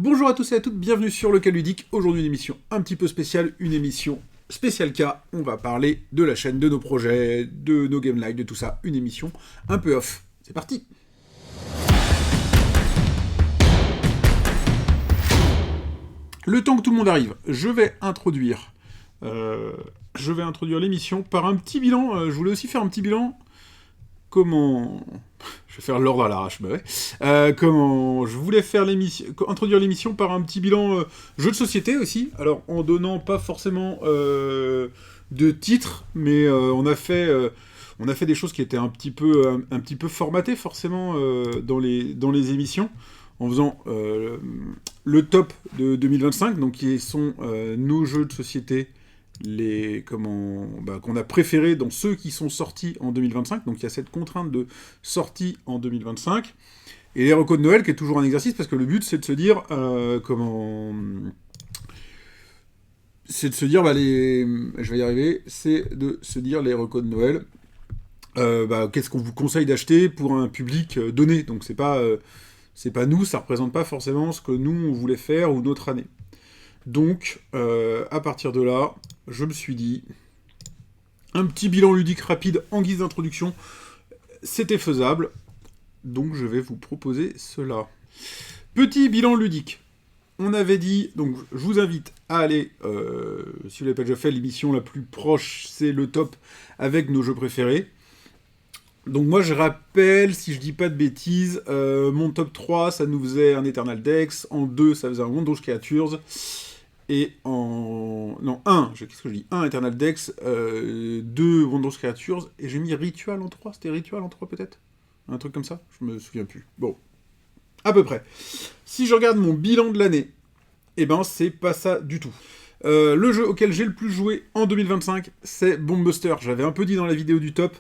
Bonjour à tous et à toutes, bienvenue sur Le Cas Ludique. Aujourd'hui une émission un petit peu spéciale, une émission spéciale cas. On va parler de la chaîne, de nos projets, de nos game live, de tout ça. Une émission un peu off. C'est parti. Le temps que tout le monde arrive, je vais introduire l'émission par un petit bilan. Je voulais aussi faire un petit bilan. Comment... Je vais faire l'ordre à l'arrache, bah ouais. Comment... Je voulais faire introduire l'émission par un petit bilan jeu de société aussi. Alors, en donnant pas forcément de titres, mais on a fait des choses qui étaient un petit peu formatées, forcément, dans les émissions, en faisant le top de 2025, donc qui sont nos jeux de société qu'on a préféré dans ceux qui sont sortis en 2025, donc il y a cette contrainte de sortie en 2025, et les recos de Noël qui est toujours un exercice, parce que le but c'est de se dire, je vais y arriver, c'est de se dire les recos de Noël, qu'est-ce qu'on vous conseille d'acheter pour un public donné, donc c'est pas nous, ça représente pas forcément ce que nous on voulait faire ou notre année. Donc, à partir de là, je me suis dit, un petit bilan ludique rapide en guise d'introduction, c'était faisable, donc je vais vous proposer cela. Petit bilan ludique. On avait dit, donc je vous invite à aller, si vous l'avez pas déjà fait, l'émission la plus proche, c'est le top avec nos jeux préférés. Donc moi je rappelle, si je dis pas de bêtises, mon top 3, ça nous faisait un Eternal Dex, en 2, ça faisait un Wondrous Creatures, et qu'est-ce que je dis ? 1 Eternal Dex, 2 Wondrous Creatures, et j'ai mis Ritual en 3, c'était Ritual en 3 peut-être ? Un truc comme ça ? Je me souviens plus. Bon, à peu près. Si je regarde mon bilan de l'année, eh ben c'est pas ça du tout. Le jeu auquel j'ai le plus joué en 2025, c'est Bombbuster. J'avais un peu dit dans la vidéo du top,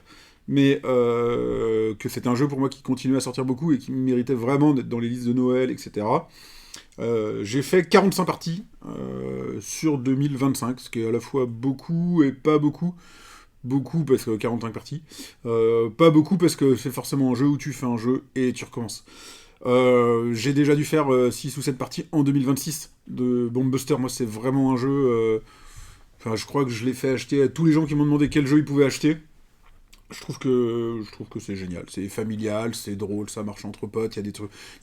mais que c'était un jeu pour moi qui continuait à sortir beaucoup et qui méritait vraiment d'être dans les listes de Noël, etc. J'ai fait 45 parties sur 2025, ce qui est à la fois beaucoup et pas beaucoup. Beaucoup parce que 45 parties. Pas beaucoup parce que c'est forcément un jeu où tu fais un jeu et tu recommences. J'ai déjà dû faire 6 ou 7 parties en 2026 de Bombbuster. Moi, c'est vraiment un jeu... je crois que je l'ai fait acheter à tous les gens qui m'ont demandé quel jeu ils pouvaient acheter. Je trouve que c'est génial. C'est familial, c'est drôle, ça marche entre potes. Il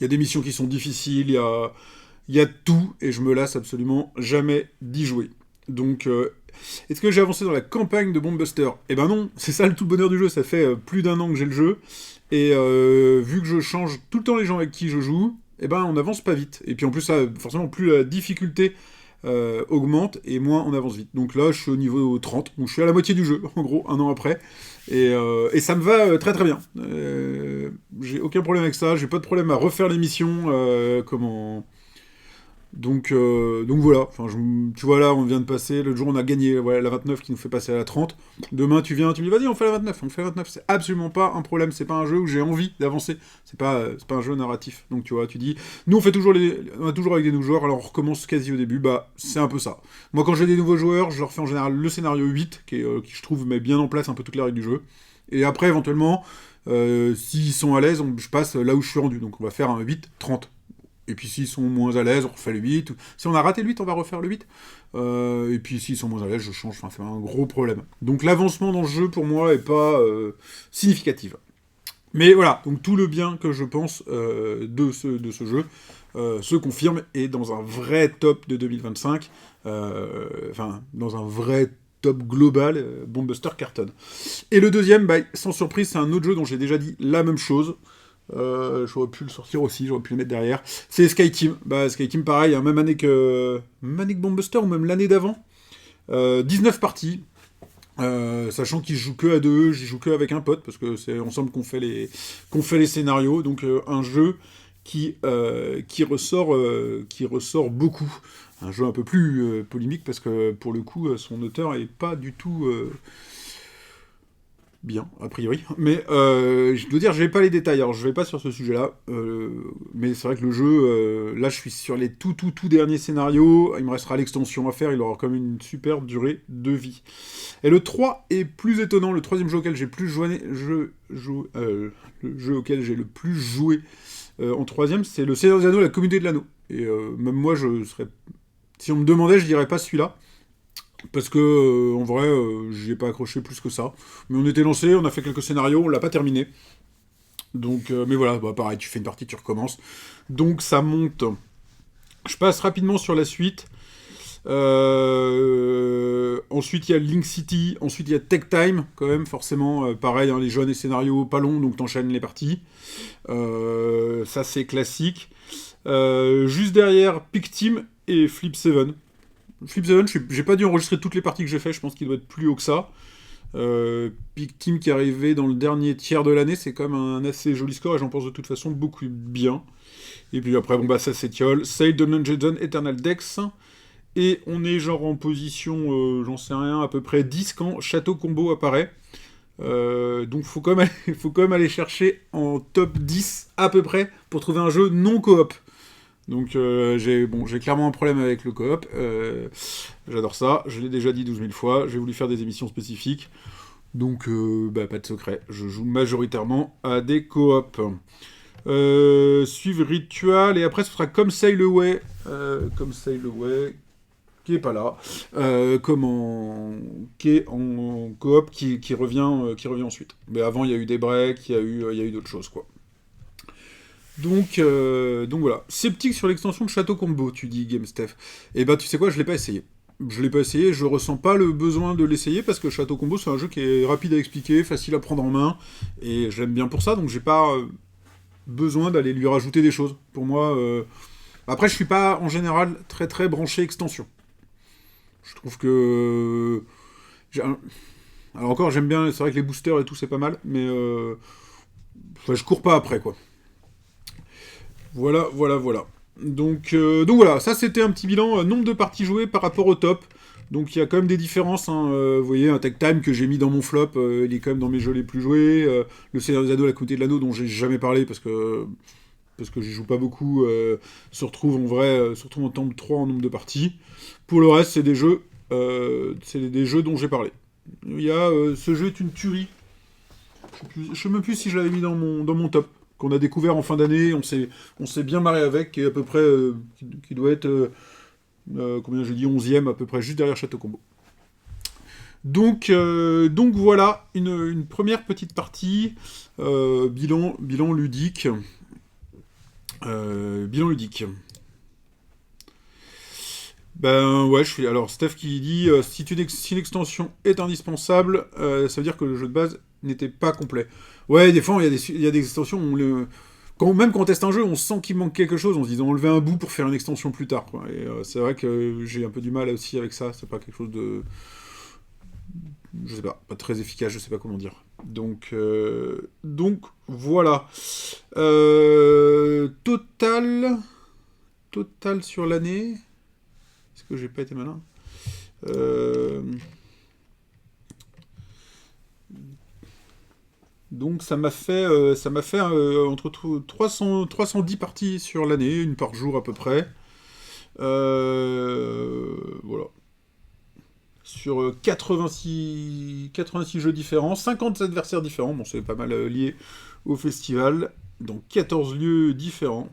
y a des missions qui sont difficiles, il y a tout, et je me lasse absolument jamais d'y jouer. Donc, est-ce que j'ai avancé dans la campagne de Bombbuster ? Eh ben non, c'est ça le tout bonheur du jeu. Ça fait plus d'1 an que j'ai le jeu, et vu que je change tout le temps les gens avec qui je joue, eh ben on avance pas vite. Et puis en plus, ça, forcément, plus la difficulté augmente, et moins on avance vite. Donc là, je suis au niveau 30, donc je suis à la moitié du jeu, en gros, 1 an après. Et ça me va très très bien. J'ai aucun problème avec ça, j'ai pas de problème à refaire l'émission, Donc voilà, enfin, tu vois là, on vient de passer, l'autre jour on a gagné la 29 qui nous fait passer à la 30. Demain tu me dis vas-y on fait la 29, c'est absolument pas un problème, c'est pas un jeu où j'ai envie d'avancer, c'est pas un jeu narratif. Donc tu vois, tu dis, nous on a toujours avec des nouveaux joueurs, alors on recommence quasi au début, c'est un peu ça. Moi quand j'ai des nouveaux joueurs, je leur fais en général le scénario 8, qui je trouve met bien en place un peu toutes les règles du jeu. Et après éventuellement, s'ils sont à l'aise, je passe là où je suis rendu, donc on va faire un 8-30. Et puis s'ils sont moins à l'aise, on refait le 8. Si on a raté le 8, on va refaire le 8. Et puis s'ils sont moins à l'aise, je change. Enfin, c'est un gros problème. Donc l'avancement dans le jeu, pour moi, est pas significatif. Mais voilà, donc tout le bien que je pense de ce jeu se confirme, et dans un vrai top de 2025, dans un vrai top global, Bombbuster cartonne. Et le deuxième, sans surprise, c'est un autre jeu dont j'ai déjà dit la même chose. J'aurais pu le sortir aussi, j'aurais pu le mettre derrière. C'est Skyteam. Skyteam, pareil, même année que Bombbuster, ou même l'année d'avant. 19 parties. Sachant qu'ils jouent que à deux, j'y joue que avec un pote, parce que c'est ensemble qu'on fait les scénarios. Donc un jeu qui ressort beaucoup. Un jeu un peu plus polémique, parce que pour le coup, son auteur est pas du tout... bien, a priori. Mais je dois dire, je n'ai pas les détails, alors je vais pas sur ce sujet-là. Mais c'est vrai que le jeu, là je suis sur les tout derniers scénarios, il me restera l'extension à faire, il aura comme une super durée de vie. Et le 3 est plus étonnant, le troisième jeu auquel j'ai plus joué, le jeu auquel j'ai le plus joué en troisième, c'est le Seigneur des Anneaux, la Communauté de l'Anneau. Et même moi, je serais... Si on me demandait, je dirais pas celui-là. Parce que, en vrai, j'y ai pas accroché plus que ça. Mais on était lancé, on a fait quelques scénarios, on l'a pas terminé. Donc, mais voilà, bah, pareil, tu fais une partie, tu recommences. Donc ça monte. Je passe rapidement sur la suite. Ensuite, il y a Link City. Ensuite, il y a Tech Time, quand même, forcément. Pareil, hein, les jeux, des scénarios pas longs, donc t'enchaînes les parties. Ça, c'est classique. Juste derrière, Pick Team et Flip 7. Flip 7, j'ai pas dû enregistrer toutes les parties que j'ai fait, je pense qu'il doit être plus haut que ça. Pick Team qui est arrivé dans le dernier tiers de l'année, c'est quand même un assez joli score et j'en pense de toute façon beaucoup bien. Et puis après, bon bah ça c'est Tiol. Sail, Dungeon Jetson, Eternal Dex. Et on est genre en position, j'en sais rien, à peu près 10 quand Château Combo apparaît. Donc faut quand même aller chercher en top 10 à peu près pour trouver un jeu non coop. Donc j'ai clairement un problème avec le coop. J'adore ça, je l'ai déjà dit 12 000 fois, j'ai voulu faire des émissions spécifiques. Donc pas de secret, je joue majoritairement à des coops. Suivre Ritual, et après ce sera Come Sail Away. Comme Sail Away, qui est pas là. Qui est en coop, qui revient ensuite. Mais avant il y a eu des breaks, il y a eu d'autres choses quoi. Donc voilà. Sceptique sur l'extension de Château Combo, tu dis GameStef. Et bah tu sais quoi, je l'ai pas essayé. Je l'ai pas essayé, je ressens pas le besoin de l'essayer parce que Château Combo c'est un jeu qui est rapide à expliquer, facile à prendre en main, et je l'aime bien pour ça, donc j'ai pas besoin d'aller lui rajouter des choses. Pour moi, après je suis pas en général très très branché extension. Je trouve que... Alors encore j'aime bien, c'est vrai que les boosters et tout c'est pas mal, mais je cours pas après quoi. Voilà. Donc voilà, ça c'était un petit bilan, nombre de parties jouées par rapport au top. Donc il y a quand même des différences, hein. Vous voyez, un Tech Time que j'ai mis dans mon flop, il est quand même dans mes jeux les plus joués. Le Seigneur des Anneaux, La Communauté de l'Anneau, dont j'ai jamais parlé parce que j'y joue pas beaucoup, se retrouve en vrai, se retrouve en top 3 en nombre de parties. Pour le reste, c'est des jeux dont j'ai parlé. Il y a, ce jeu est une tuerie. Je sais même plus si je l'avais mis dans mon top. Qu'on a découvert en fin d'année, on s'est bien marré avec, qui est à peu près, qui doit être, combien j'ai dit, 11e, à peu près, juste derrière Château Combo. Donc voilà, une première petite partie, bilan ludique. Bilan ludique. Ben ouais, alors Steph qui dit si une extension est indispensable, ça veut dire que le jeu de base n'était pas complet. Ouais, des fois il y a des extensions où même quand on teste un jeu, on sent qu'il manque quelque chose, on se dit on enlever un bout pour faire une extension plus tard, quoi. Et c'est vrai que j'ai un peu du mal aussi avec ça, c'est pas quelque chose de... Je sais pas très efficace, je sais pas comment dire. Donc voilà. Total sur l'année... Est-ce que j'ai pas été malin Donc ça m'a fait entre 310 parties sur l'année, une par jour à peu près. Voilà. Sur 86 jeux différents, 50 adversaires différents, bon c'est pas mal lié au festival, dans 14 lieux différents.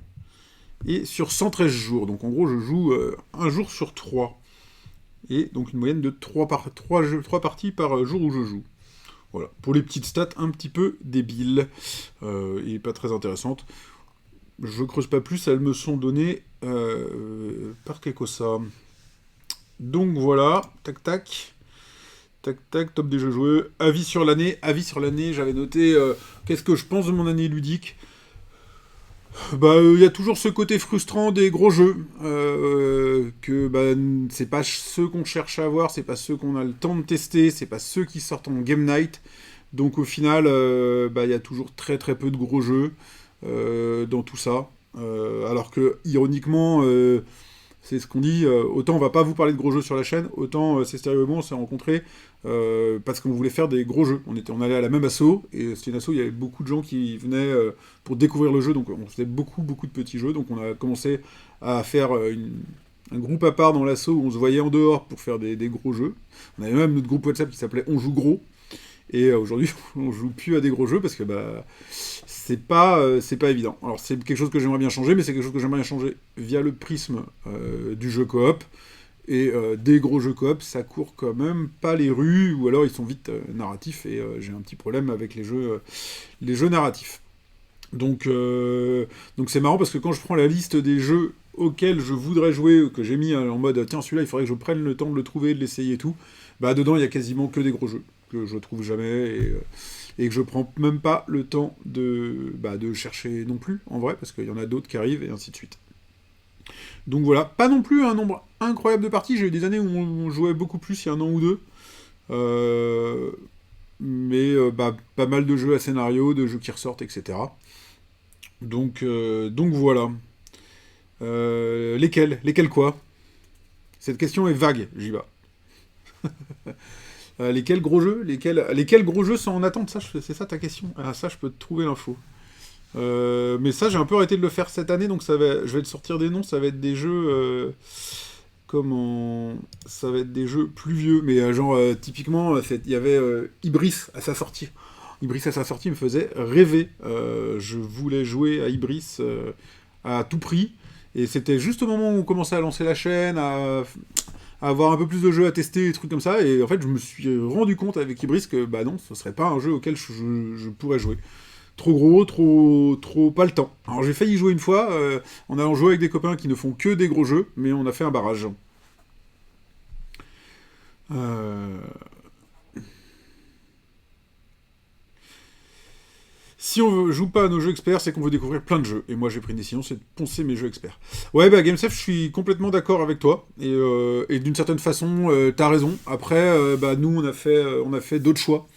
Et sur 113 jours. Donc en gros, je joue un jour sur 3. Et donc une moyenne de 3 parties par jour où je joue. Voilà. Pour les petites stats un petit peu débiles et pas très intéressantes. Je creuse pas plus, elles me sont données par Kekosa. Donc voilà, tac, top des jeux joués. Avis sur l'année, j'avais noté qu'est-ce que je pense de mon année ludique. Bah, y a toujours ce côté frustrant des gros jeux, que c'est pas ceux qu'on cherche à avoir, c'est pas ceux qu'on a le temps de tester, c'est pas ceux qui sortent en Game Night. Donc au final, y a toujours très très peu de gros jeux dans tout ça. Alors que, ironiquement, c'est ce qu'on dit, autant on va pas vous parler de gros jeux sur la chaîne, autant c'est Stéréo et moi on s'est rencontrés parce qu'on voulait faire des gros jeux. On allait à la même asso, et c'était une asso, il y avait beaucoup de gens qui venaient pour découvrir le jeu, donc on faisait beaucoup de petits jeux, donc on a commencé à faire un groupe à part dans l'asso où on se voyait en dehors pour faire des gros jeux. On avait même notre groupe WhatsApp qui s'appelait On joue gros, Et aujourd'hui, on joue plus à des gros jeux parce que c'est pas évident. Alors c'est quelque chose que j'aimerais bien changer, mais c'est quelque chose que j'aimerais bien changer via le prisme du jeu coop. Et des gros jeux coop, ça court quand même pas les rues, ou alors ils sont vite narratifs, et j'ai un petit problème avec les jeux narratifs. Donc c'est marrant parce que quand je prends la liste des jeux auxquels je voudrais jouer, que j'ai mis en mode tiens celui-là il faudrait que je prenne le temps de le trouver, de l'essayer et tout, bah dedans il y a quasiment que des gros jeux que je trouve jamais et que je prends même pas le temps de chercher non plus en vrai parce qu'il y en a d'autres qui arrivent et ainsi de suite. Donc voilà, pas non plus un nombre incroyable de parties, j'ai eu des années où on jouait beaucoup plus il y a un an ou deux. Euh, mais pas mal de jeux à scénario, de jeux qui ressortent, etc. Donc voilà. Lesquels? Lesquels quoi? Cette question est vague, j'y vais. Lesquels gros jeux? Lesquels gros jeux sont en attente? C'est ça ta question? Ah, ça, je peux te trouver l'info. Mais ça, j'ai un peu arrêté de le faire cette année, donc je vais te sortir des noms, ça va être des jeux... comment... Ça va être des jeux plus vieux, mais typiquement, il y avait Ibris à sa sortie. Ibris à sa sortie me faisait rêver. Je voulais jouer à Ibris à tout prix. Et c'était juste au moment où on commençait à lancer la chaîne, à avoir un peu plus de jeux à tester, des trucs comme ça. Et en fait, je me suis rendu compte avec Ibris que bah non, ce serait pas un jeu auquel je pourrais jouer. Trop gros, trop pas le temps. Alors j'ai failli jouer une fois en allant jouer avec des copains qui ne font que des gros jeux, mais on a fait un barrage. Euh, Si on joue pas à nos jeux experts, c'est qu'on veut découvrir plein de jeux. Et moi, j'ai pris une décision, c'est de poncer mes jeux experts. Ouais, bah, GameSef, je suis complètement d'accord avec toi. Et d'une certaine façon, t'as raison. Après, nous, on a fait d'autres choix.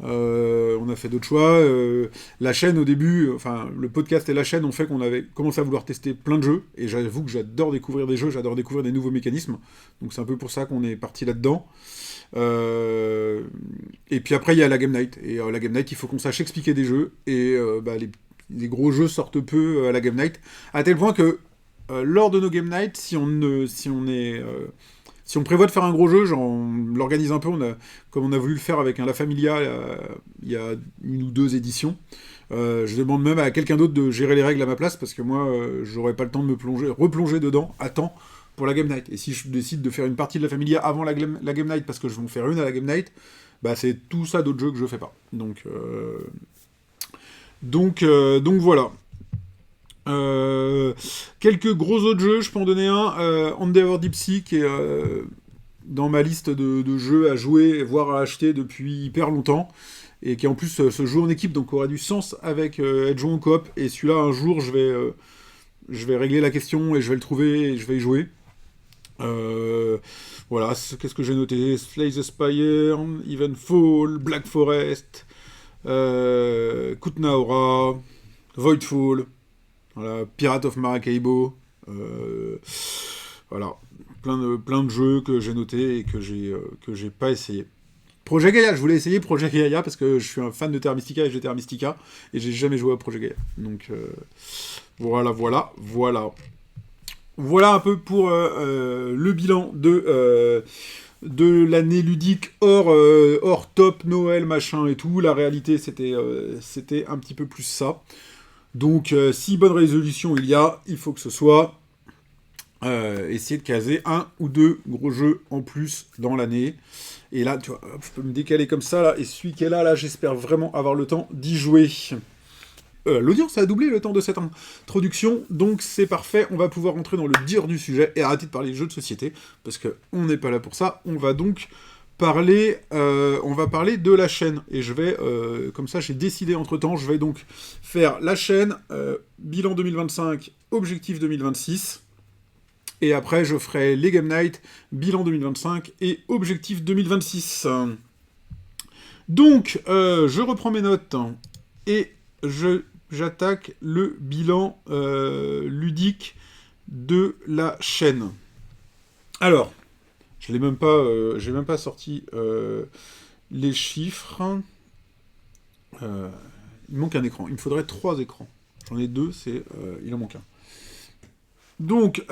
On a fait d'autres choix. La chaîne, au début, enfin, le podcast et la chaîne ont fait qu'on avait commencé à vouloir tester plein de jeux. Et j'avoue que j'adore découvrir des jeux, j'adore découvrir des nouveaux mécanismes. Donc c'est un peu pour ça qu'on est parti là-dedans. Et puis après, il y a la Game Night. Et la Game Night, il faut qu'on sache expliquer des jeux. Et les gros jeux sortent peu à la Game Night. À tel point que lors de nos Game Night, si on prévoit de faire un gros jeu, genre on l'organise un peu, comme on a voulu le faire avec un La Familia il y a une ou deux éditions. Je demande même à quelqu'un d'autre de gérer les règles à ma place parce que moi, j'aurais pas le temps de replonger dedans à temps pour la Game Night. Et si je décide de faire une partie de La Familia avant la Game Night parce que je vais en faire une à la Game Night, bah c'est tout ça d'autres jeux que je fais pas. Donc voilà. Quelques gros autres jeux, je peux en donner un. Endeavor Deep Sea, qui est dans ma liste de jeux à jouer, voire à acheter depuis hyper longtemps. Et qui en plus se joue en équipe, donc aura du sens avec être joué en coop. Et celui-là, un jour, je vais régler la question et je vais le trouver et je vais y jouer. Voilà, qu'est-ce que j'ai noté? Slay the Spire, Evenfall, Black Forest, Kutnaora, Voidfall. Voilà, Pirate of Maracaibo. Voilà, plein de jeux que j'ai notés et que j'ai pas essayé. Projet Gaia, je voulais essayer Projet Gaia parce que je suis un fan de Terra Mystica et j'ai Terra Mystica et j'ai jamais joué à Projet Gaia. Donc voilà. Voilà un peu pour le bilan de l'année ludique hors top, Noël, machin et tout. La réalité, c'était un petit peu plus ça. Donc, si bonne résolution il faut que ce soit essayer de caser un ou deux gros jeux en plus dans l'année. Et là, tu vois, je peux me décaler comme ça, là, et celui qui est là, j'espère vraiment avoir le temps d'y jouer. L'audience a doublé le temps de cette introduction, donc c'est parfait, on va pouvoir rentrer dans le dur du sujet et arrêter de parler de jeux de société, parce qu'on n'est pas là pour ça, on va donc parler de la chaîne, et je vais, comme ça j'ai décidé entre-temps, je vais donc faire la chaîne, bilan 2025, objectif 2026, et après je ferai les Game Night, bilan 2025 et objectif 2026. Donc, je reprends mes notes, et j'attaque le bilan ludique de la chaîne. Alors, j'ai même pas sorti les chiffres. Il manque un écran. Il me faudrait 3 écrans. J'en ai 2, il en manque un. Donc,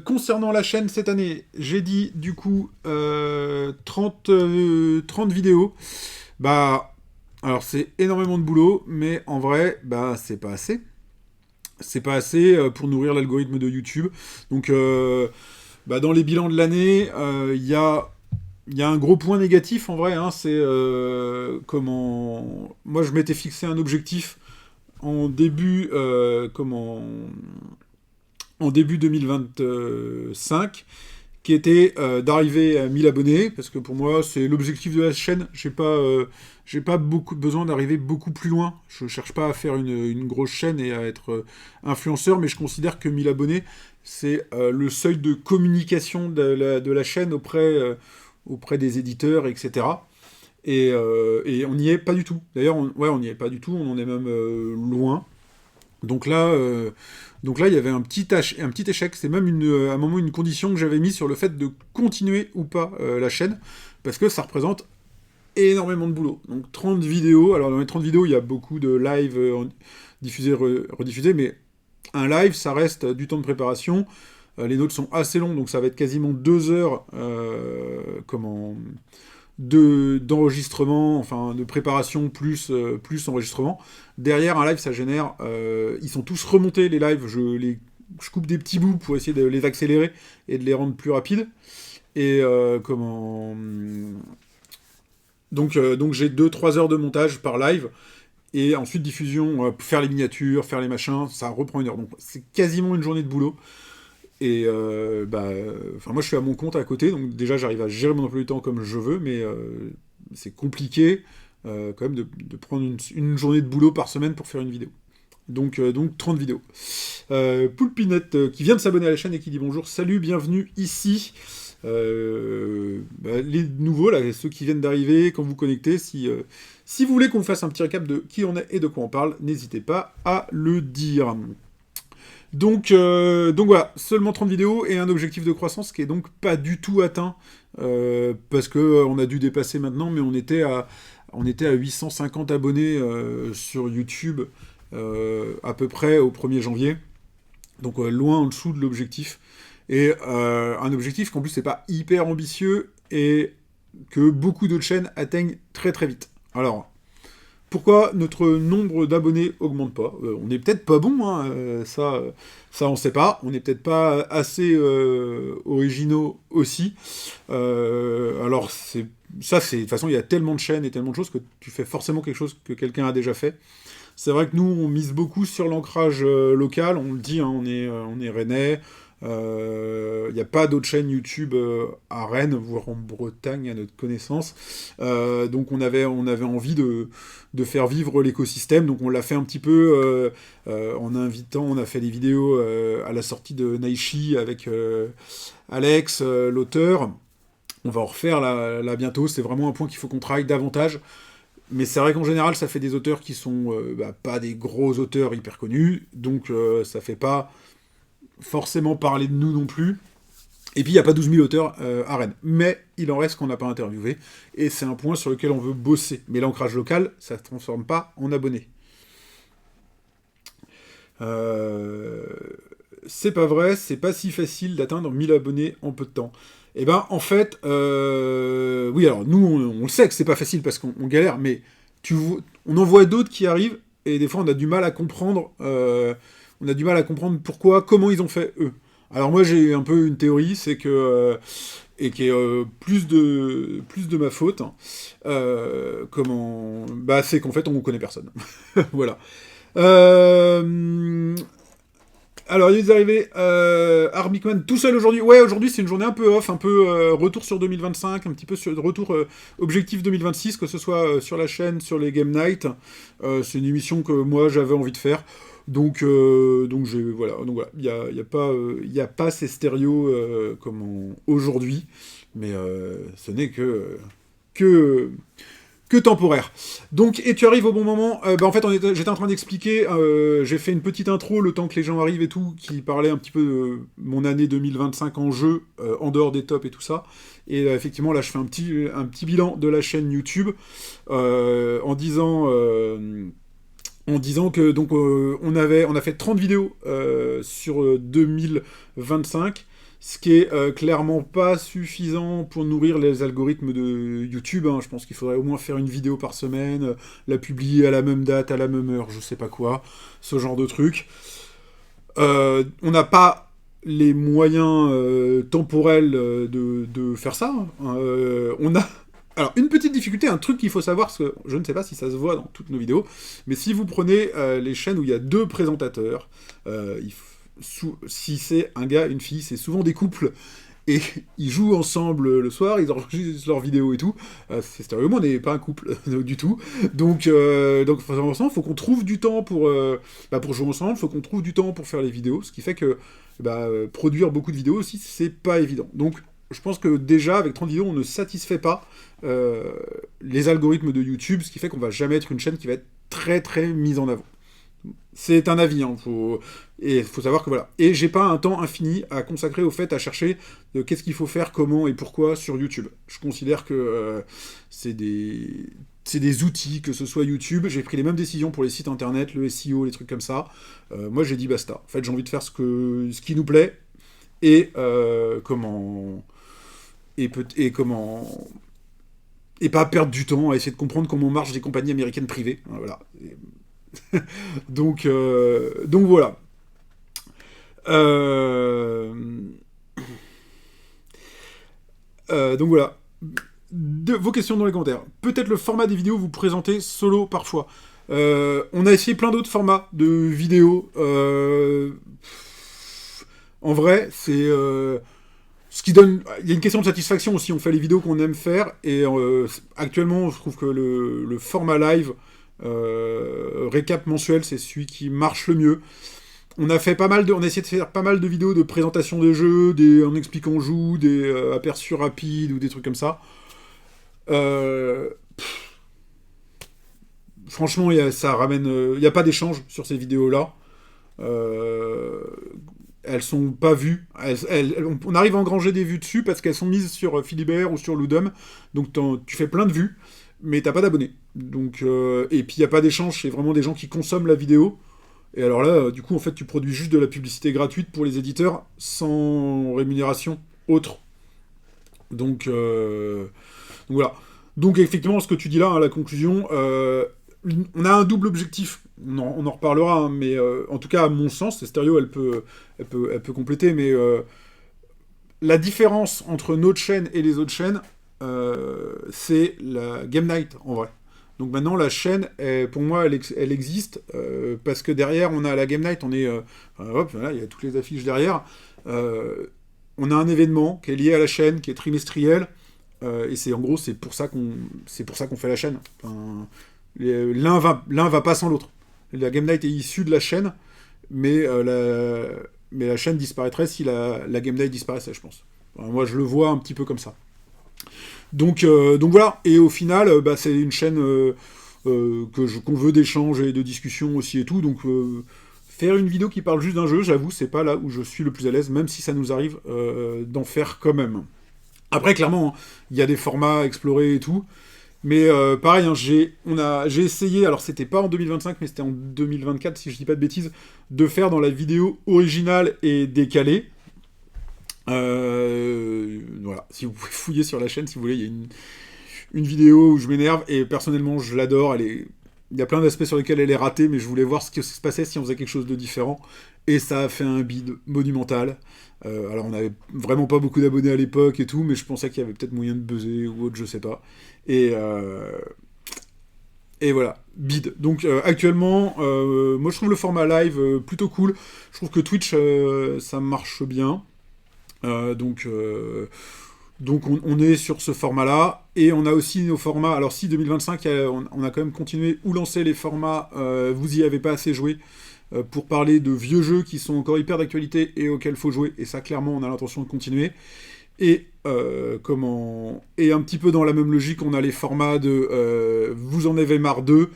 concernant la chaîne cette année, j'ai dit du coup 30 vidéos. Bah, alors c'est énormément de boulot, mais en vrai, bah c'est pas assez. C'est pas assez pour nourrir l'algorithme de YouTube. Donc, bah, dans les bilans de l'année, il y a un gros point négatif en vrai, hein, c'est comment. Moi, je m'étais fixé un objectif en début, en début 2025, qui était d'arriver à 1000 abonnés, parce que pour moi, c'est l'objectif de la chaîne. J'ai pas beaucoup besoin d'arriver beaucoup plus loin. Je cherche pas à faire une grosse chaîne et à être influenceur, mais je considère que 1000 abonnés, c'est le seuil de communication de la chaîne auprès des éditeurs, etc. Et on n'y est pas du tout. D'ailleurs, ouais, on n'y est pas du tout, on en est même loin. Donc là, il y avait un petit échec. C'est même à un moment une condition que j'avais mise sur le fait de continuer ou pas la chaîne, parce que ça représente énormément de boulot. Donc 30 vidéos. Alors dans les 30 vidéos, il y a beaucoup de live diffusés, rediffusés, mais un live, ça reste du temps de préparation. Les notes sont assez longs, donc ça va être quasiment 2 heures d'enregistrement, enfin de préparation plus enregistrement. Derrière, un live, ça génère... ils sont tous remontés, les lives. Je coupe des petits bouts pour essayer de les accélérer et de les rendre plus rapides. Et donc j'ai 2-3 heures de montage par live. Et ensuite diffusion, faire les miniatures, faire les machins, ça reprend 1 heure. Donc c'est quasiment une journée de boulot. Et moi je suis à mon compte à côté, donc déjà j'arrive à gérer mon emploi du temps comme je veux, mais c'est compliqué quand même de prendre une journée de boulot par semaine pour faire une vidéo. Donc 30 vidéos. Poulpinette qui vient de s'abonner à la chaîne et qui dit bonjour, salut, bienvenue ici. Les nouveaux, là, ceux qui viennent d'arriver, quand vous connectez, si vous voulez qu'on fasse un petit récap de qui on est et de quoi on parle, n'hésitez pas à le dire. Donc voilà, seulement 30 vidéos et un objectif de croissance qui est donc pas du tout atteint, parce que on a dû dépasser maintenant, mais on était à 850 abonnés sur YouTube à peu près au 1er janvier, donc loin en dessous de l'objectif. Et un objectif qu'en plus c'est pas hyper ambitieux et que beaucoup d'autres chaînes atteignent très très vite. Alors, pourquoi notre nombre d'abonnés augmente pas? On n'est peut-être pas bon, hein, ça on sait pas. On n'est peut-être pas assez originaux aussi. Alors de toute façon, il y a tellement de chaînes et tellement de choses que tu fais forcément quelque chose que quelqu'un a déjà fait. C'est vrai que nous, on mise beaucoup sur l'ancrage local. On le dit, hein, on est rennais. Il n'y a pas d'autres chaînes YouTube à Rennes, voire en Bretagne à notre connaissance. Donc on avait envie de faire vivre l'écosystème. Donc on l'a fait un petit peu en invitant, on a fait des vidéos à la sortie de Naishi avec Alex, l'auteur. On va en refaire là bientôt. C'est vraiment un point qu'il faut qu'on travaille davantage. Mais c'est vrai qu'en général, ça fait des auteurs qui sont pas des gros auteurs hyper connus. Donc ça fait pas forcément parler de nous non plus. Et puis, il n'y a pas 12 000 auteurs à Rennes. Mais il en reste qu'on n'a pas interviewé. Et c'est un point sur lequel on veut bosser. Mais l'ancrage local, ça ne se transforme pas en abonnés. C'est pas vrai, c'est pas si facile d'atteindre 1000 abonnés en peu de temps. Et ben, en fait, oui, alors nous, on le sait que c'est pas facile parce qu'on galère, mais on en voit d'autres qui arrivent, et des fois, on a du mal à comprendre... comment ils ont fait eux. Alors moi j'ai un peu une théorie, c'est que et qui est plus de ma faute. Hein, c'est qu'en fait on ne connaît personne. Voilà. Alors il est arrivé Arbicman tout seul aujourd'hui. Ouais, aujourd'hui c'est une journée un peu off, un peu retour sur 2025, un petit peu sur retour objectif 2026, que ce soit sur la chaîne, sur les Game Night. C'est une émission que moi j'avais envie de faire. Donc voilà, il y a pas ces stéréos comme aujourd'hui, mais ce n'est que temporaire. Donc, et tu arrives au bon moment. En fait, j'étais en train d'expliquer, j'ai fait une petite intro le temps que les gens arrivent et tout, qui parlait un petit peu de mon année 2025 en jeu, en dehors des tops et tout ça. Et effectivement, là, je fais un petit bilan de la chaîne YouTube, en disant que donc on a fait 30 vidéos sur 2025, ce qui est clairement pas suffisant pour nourrir les algorithmes de YouTube, hein. Je pense qu'il faudrait au moins faire une vidéo par semaine, la publier à la même date, à la même heure, je sais pas quoi, ce genre de truc. On n'a pas les moyens temporels de faire ça, hein. On a... Alors, une petite difficulté, un truc qu'il faut savoir, parce que je ne sais pas si ça se voit dans toutes nos vidéos, mais si vous prenez les chaînes où il y a deux présentateurs, si c'est un gars, une fille, c'est souvent des couples, et ils jouent ensemble le soir, ils enregistrent leurs vidéos et tout. C'est sérieux, on n'est pas un couple du tout. Donc il faut qu'on trouve du temps pour jouer ensemble, il faut qu'on trouve du temps pour faire les vidéos, ce qui fait que produire beaucoup de vidéos aussi, c'est pas évident. Donc je pense que déjà, avec 30 vidéos, on ne satisfait pas les algorithmes de YouTube, ce qui fait qu'on va jamais être une chaîne qui va être très très mise en avant. C'est un avis, hein, et il faut savoir que voilà. Et j'ai pas un temps infini à consacrer au fait à chercher de qu'est-ce qu'il faut faire, comment et pourquoi sur YouTube. Je considère que c'est des outils, que ce soit YouTube. J'ai pris les mêmes décisions pour les sites internet, le SEO, les trucs comme ça. Moi, j'ai dit basta. En fait, j'ai envie de faire ce qui nous plaît et et pas perdre du temps à essayer de comprendre comment marchent des compagnies américaines privées. Voilà. Donc voilà. Euh, donc voilà. Vos questions dans les commentaires. Peut-être le format des vidéos vous présentez solo par choix. On a essayé plein d'autres formats de vidéos. En vrai, c'est ce qui donne. Il y a une question de satisfaction aussi. On fait les vidéos qu'on aime faire et actuellement, je trouve que le format live récap mensuel, c'est celui qui marche le mieux. On a essayé de faire pas mal de vidéos de présentation des jeux, en expliquant on joue, des aperçus rapides ou des trucs comme ça. Euh, Franchement, ça ramène, il n'y a pas d'échange sur ces vidéos-là. Elles sont pas vues. On arrive à engranger des vues dessus parce qu'elles sont mises sur Philibert ou sur Ludum. Donc tu fais plein de vues, mais t'as pas d'abonnés. Donc, et puis il n'y a pas d'échange, c'est vraiment des gens qui consomment la vidéo. Et alors là, du coup, en fait, tu produis juste de la publicité gratuite pour les éditeurs sans rémunération autre. Donc voilà. Donc effectivement, ce que tu dis là, hein, la conclusion, on a un double objectif. On en reparlera, hein, mais en tout cas, à mon sens, Stéréo, elle peut compléter, mais la différence entre notre chaîne et les autres chaînes, c'est la Game Night, en vrai. Donc maintenant, la chaîne, pour moi, elle existe, parce que derrière, on a la Game Night, hop, voilà, il y a toutes les affiches derrière. On a un événement qui est lié à la chaîne, qui est trimestriel, et en gros, c'est pour ça qu'on fait la chaîne. Enfin, l'un va pas sans l'autre. La Game Night est issue de la chaîne, mais la chaîne disparaîtrait si la Game Night disparaissait, je pense. Enfin, moi, je le vois un petit peu comme ça. Donc voilà, et au final, c'est une chaîne qu'on veut d'échange et de discussion aussi et tout, donc faire une vidéo qui parle juste d'un jeu, j'avoue, c'est pas là où je suis le plus à l'aise, même si ça nous arrive d'en faire quand même. Après, clairement, il y a des formats à explorer et tout, mais pareil, hein, j'ai essayé, alors c'était pas en 2025, mais c'était en 2024, si je dis pas de bêtises, de faire dans la vidéo originale et décalée. Voilà, si vous pouvez fouiller sur la chaîne, si vous voulez, il y a une vidéo où je m'énerve, et personnellement, je l'adore, il y a plein d'aspects sur lesquels elle est ratée, mais je voulais voir ce qui se passait si on faisait quelque chose de différent, et ça a fait un bide monumental. Alors on avait vraiment pas beaucoup d'abonnés à l'époque et tout, mais je pensais qu'il y avait peut-être moyen de buzzer ou autre, je sais pas. Et voilà, bide. Donc actuellement, moi je trouve le format live plutôt cool. Je trouve que Twitch, ça marche bien. Donc on est sur ce format-là, et on a aussi nos formats. Alors si 2025, on a quand même continué ou lancé les formats vous y avez pas assez joué, pour parler de vieux jeux qui sont encore hyper d'actualité et auxquels faut jouer, et ça clairement on a l'intention de continuer. Et et un petit peu dans la même logique, on a les formats de vous en avez marre d'eux.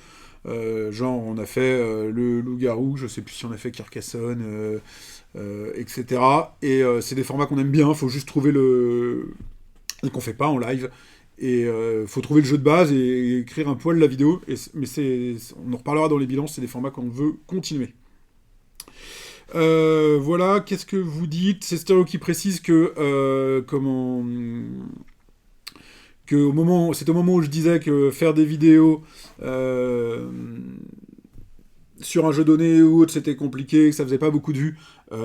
Genre on a fait le loup-garou, je sais plus si on a fait Carcassonne, etc. Et c'est des formats qu'on aime bien, faut juste trouver qu'on fait pas en live. Et faut trouver le jeu de base et écrire un poil la vidéo. Mais on en reparlera dans les bilans, c'est des formats qu'on veut continuer. Voilà, qu'est-ce que vous dites? C'est Stéréo qui précise que c'est au moment où je disais que faire des vidéos euh, sur un jeu donné ou autre, c'était compliqué, que ça faisait pas beaucoup de vues.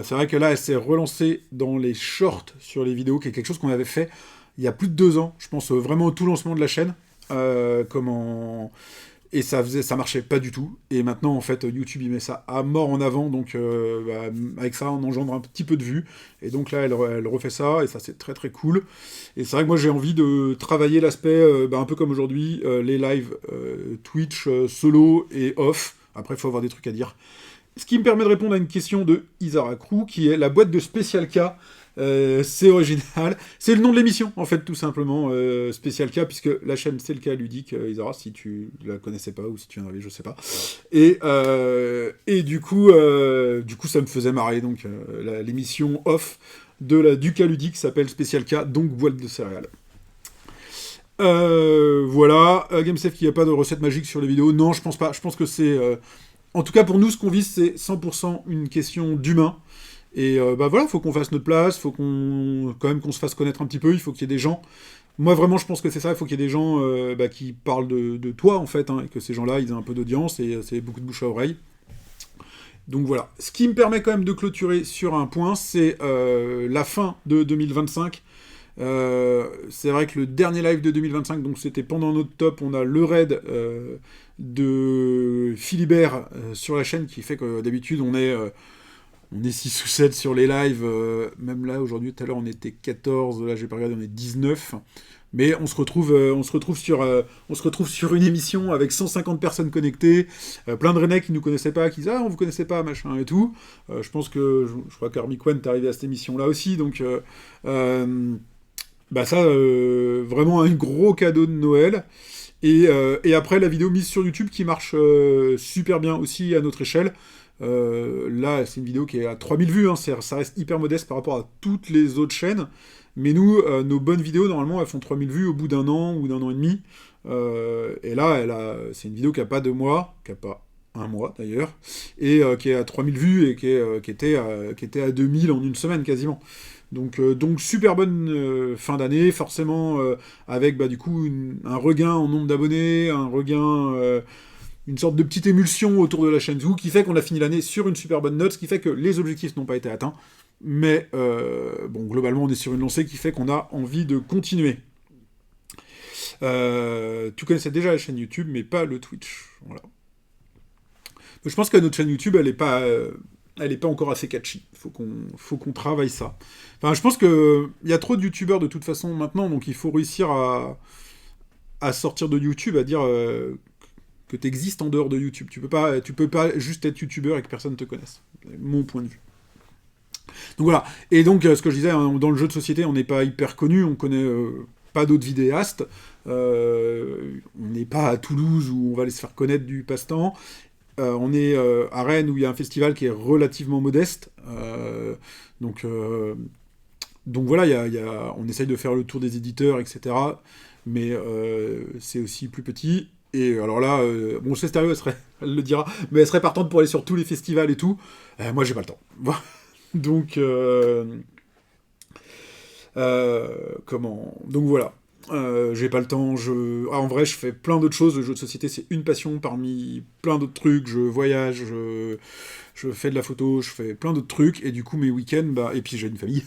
C'est vrai que là, elle s'est relancée dans les shorts sur les vidéos, qui est quelque chose qu'on avait fait il y a plus de 2 ans, je pense vraiment au tout lancement de la chaîne. Comment Et ça marchait pas du tout. Et maintenant, en fait, YouTube, il met ça à mort en avant. Donc, avec ça, on engendre un petit peu de vues. Et donc là, elle refait ça. Et ça, c'est très, très cool. Et c'est vrai que moi, j'ai envie de travailler l'aspect, un peu comme aujourd'hui, les lives Twitch solo et off. Après, il faut avoir des trucs à dire. Ce qui me permet de répondre à une question de Isara Crew, qui est la boîte de Special K. C'est original. C'est le nom de l'émission, en fait, tout simplement. Special K, puisque la chaîne c'est le cas ludique, Isara, si tu la connaissais pas ou si tu en avais, je sais pas. Et du coup, ça me faisait marrer. Donc, l'émission off du cas ludique s'appelle Special K, donc boîte de céréales. Voilà. GameSafe qui a pas de recette magique sur les vidéos. Non, je pense pas. Je pense que c'est. En tout cas, pour nous, ce qu'on vise, c'est 100% une question d'humain. Et voilà, faut qu'on fasse notre place, faut quand même qu'on se fasse connaître un petit peu, il faut qu'il y ait des gens. Moi, vraiment, je pense que c'est ça, il faut qu'il y ait des gens qui parlent de toi, en fait, hein, et que ces gens-là, ils aient un peu d'audience, et c'est beaucoup de bouche à oreille. Donc voilà. Ce qui me permet quand même de clôturer sur un point, c'est la fin de 2025. C'est vrai que le dernier live de 2025, donc c'était pendant notre top, on a le raid de Philibert sur la chaîne, qui fait que d'habitude on est 6 ou 7 sur les lives, même là aujourd'hui, tout à l'heure on était 14, là j'ai pas regardé, on est 19. Mais on se retrouve sur une émission avec 150 personnes connectées, plein de Rennais qui nous connaissaient pas, qui disaient ah on vous connaissait pas machin et tout. Je pense que je crois qu'Armic One est arrivé à cette émission là aussi, donc ça vraiment un gros cadeau de Noël. Et après la vidéo mise sur YouTube qui marche super bien aussi à notre échelle. Là, c'est une vidéo qui est à 3000 vues, hein, ça reste hyper modeste par rapport à toutes les autres chaînes. Mais nous, nos bonnes vidéos, normalement, elles font 3000 vues au bout d'un an ou d'un an et demi. Et là, c'est une vidéo qui n'a pas 2 mois, qui n'a pas un mois d'ailleurs, et qui est à 3000 vues et qui était à 2000 en une semaine quasiment. Donc super bonne fin d'année, forcément avec du coup un regain en nombre d'abonnés, un regain une sorte de petite émulsion autour de la chaîne Zoo qui fait qu'on a fini l'année sur une super bonne note, ce qui fait que les objectifs n'ont pas été atteints. Mais globalement, on est sur une lancée qui fait qu'on a envie de continuer. Tu connaissais déjà la chaîne YouTube, mais pas le Twitch. Voilà. Je pense que notre chaîne YouTube, elle est pas encore assez catchy. Faut qu'on travaille ça. Enfin, je pense que il y a trop de youtubeurs de toute façon maintenant, donc il faut réussir à sortir de YouTube, à dire que tu existes en dehors de YouTube. Tu peux pas juste être youtubeur et que personne te connaisse. Mon point de vue. Donc voilà. Et donc, ce que je disais, hein, dans le jeu de société, on n'est pas hyper connu, on connaît pas d'autres vidéastes. On n'est pas à Toulouse où on va aller se faire connaître du passe-temps. On est à Rennes où il y a un festival qui est relativement modeste. Donc voilà, on essaye de faire le tour des éditeurs, etc. Mais c'est aussi plus petit. Et alors là, chez Stéréo, elle le dira, mais elle serait partante pour aller sur tous les festivals et tout. Moi, j'ai pas le temps. Donc, Donc voilà. J'ai pas le temps. En vrai, je fais plein d'autres choses. Le jeu de société, c'est une passion parmi plein d'autres trucs. Je voyage, je fais de la photo, je fais plein d'autres trucs. Et du coup, mes week-ends, et puis j'ai une famille.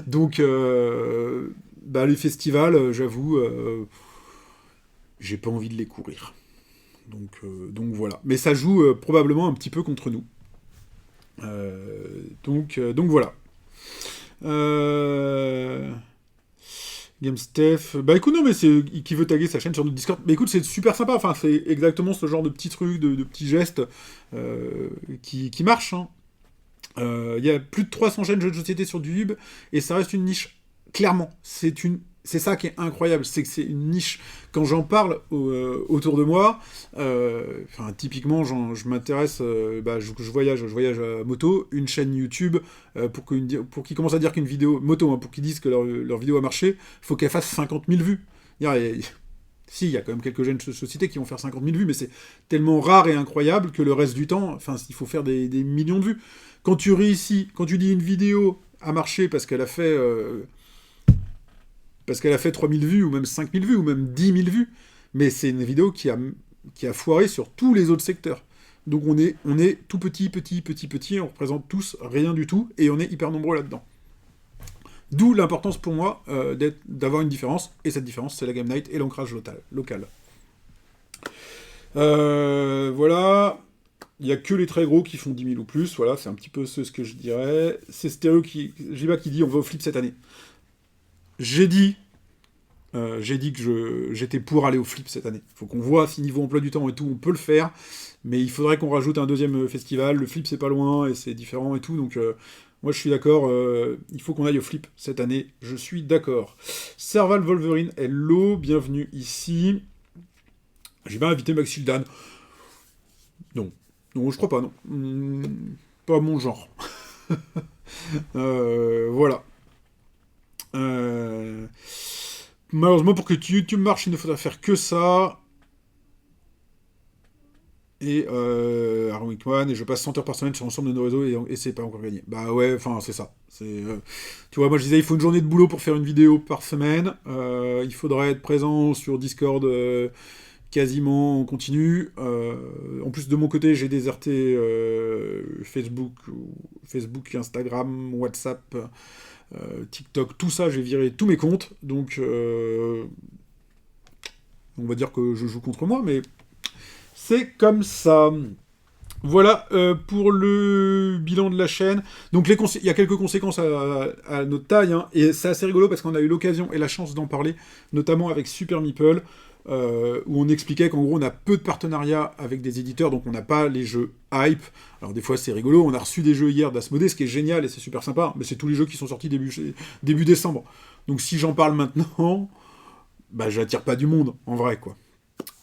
Donc, les festivals, j'avoue, j'ai pas envie de les courir. Donc voilà. Mais ça joue probablement un petit peu contre nous. Donc voilà. GameStef. Écoute, non, mais c'est qui veut taguer sa chaîne sur notre Discord. Écoute, c'est super sympa. Enfin, c'est exactement ce genre de petits trucs, de petits gestes qui marchent. Hein. Il y a plus de 300 chaînes de jeux de société sur YouTube et ça reste une niche. Clairement, c'est ça qui est incroyable, c'est que c'est une niche. Quand j'en parle autour de moi, typiquement, je m'intéresse, je voyage à moto, une chaîne YouTube, pour qu'ils commencent à dire qu'une vidéo moto, hein, pour qu'ils disent que leur vidéo a marché, faut qu'elle fasse 50 000 vues. Si, il y a quand même quelques jeunes sociétés qui vont faire 50 000 vues, mais c'est tellement rare et incroyable que le reste du temps, enfin, il faut faire des millions de vues. Quand tu réussis, quand tu dis une vidéo a marché parce qu'elle a fait 3 000 vues, ou même 5 000 vues, ou même 10 000 vues, mais c'est une vidéo qui a foiré sur tous les autres secteurs. Donc on est tout petit, on représente tous rien du tout, et on est hyper nombreux là-dedans. D'où l'importance pour moi d'avoir une différence, et cette différence, c'est la game night et l'ancrage local. Voilà, il n'y a que les très gros qui font 10 000 ou plus, voilà, c'est un petit peu ce que je dirais. C'est Stéréo Jiba qui dit on va au flip cette année. J'ai dit que j'étais pour aller au flip cette année. Il faut qu'on voit si niveau emploi du temps et tout, on peut le faire, mais il faudrait qu'on rajoute un deuxième festival. Le flip, c'est pas loin, et c'est différent et tout, donc moi je suis d'accord, il faut qu'on aille au flip cette année, je suis d'accord. Serval Wolverine, hello, bienvenue ici. J'ai bien invité Maxildan. Non, je crois pas, non. Pas mon genre. Voilà. Malheureusement, pour que YouTube marche, il ne faudra faire que ça. Et Aaron Wickman, et je passe 100 heures par semaine sur l'ensemble de nos réseaux, et c'est pas encore gagné. Bah ouais, enfin, c'est ça. Tu vois, moi je disais, il faut une journée de boulot pour faire une vidéo par semaine. Il faudrait être présent sur Discord quasiment en continu. En plus, de mon côté, j'ai déserté Facebook, Instagram, WhatsApp, TikTok, tout ça, j'ai viré tous mes comptes. Donc, on va dire que je joue contre moi, mais c'est comme ça. Voilà pour le bilan de la chaîne. Donc il y a quelques conséquences à notre taille, hein, et c'est assez rigolo parce qu'on a eu l'occasion et la chance d'en parler, notamment avec Super Meeple, où on expliquait qu'en gros on a peu de partenariats avec des éditeurs, donc on n'a pas les jeux hype. Alors des fois c'est rigolo, on a reçu des jeux hier d'Asmodée, ce qui est génial et c'est super sympa, mais c'est tous les jeux qui sont sortis début décembre. Donc si j'en parle maintenant, bah j'attire pas du monde, en vrai, quoi.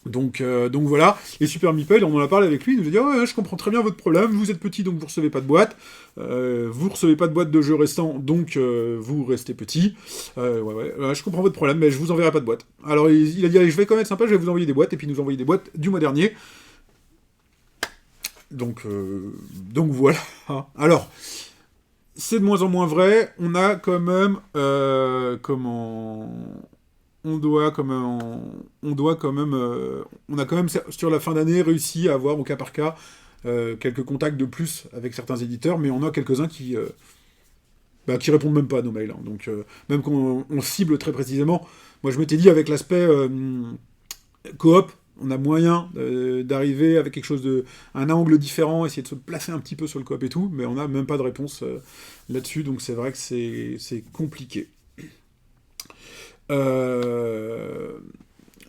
Donc voilà, et Super Meeple, on en a parlé avec lui, il nous a dit oh, ouais, je comprends très bien votre problème, vous êtes petit donc vous recevez pas de boîte, vous recevez pas de boîte de jeux restants donc vous restez petit, je comprends votre problème, mais je vous enverrai pas de boîte. Alors il a dit allez, je vais quand même être sympa, je vais vous envoyer des boîtes, et puis il nous a envoyé des boîtes du mois dernier. Donc voilà. Alors, c'est de moins en moins vrai, on a quand même on a quand même sur la fin d'année réussi à avoir au cas par cas quelques contacts de plus avec certains éditeurs, mais on a quelques-uns qui répondent même pas à nos mails, hein. Donc même qu'on cible très précisément. Moi je m'étais dit avec l'aspect coop, on a moyen d'arriver avec quelque chose un angle différent, essayer de se placer un petit peu sur le coop et tout, mais on n'a même pas de réponse là-dessus, donc c'est vrai que c'est compliqué.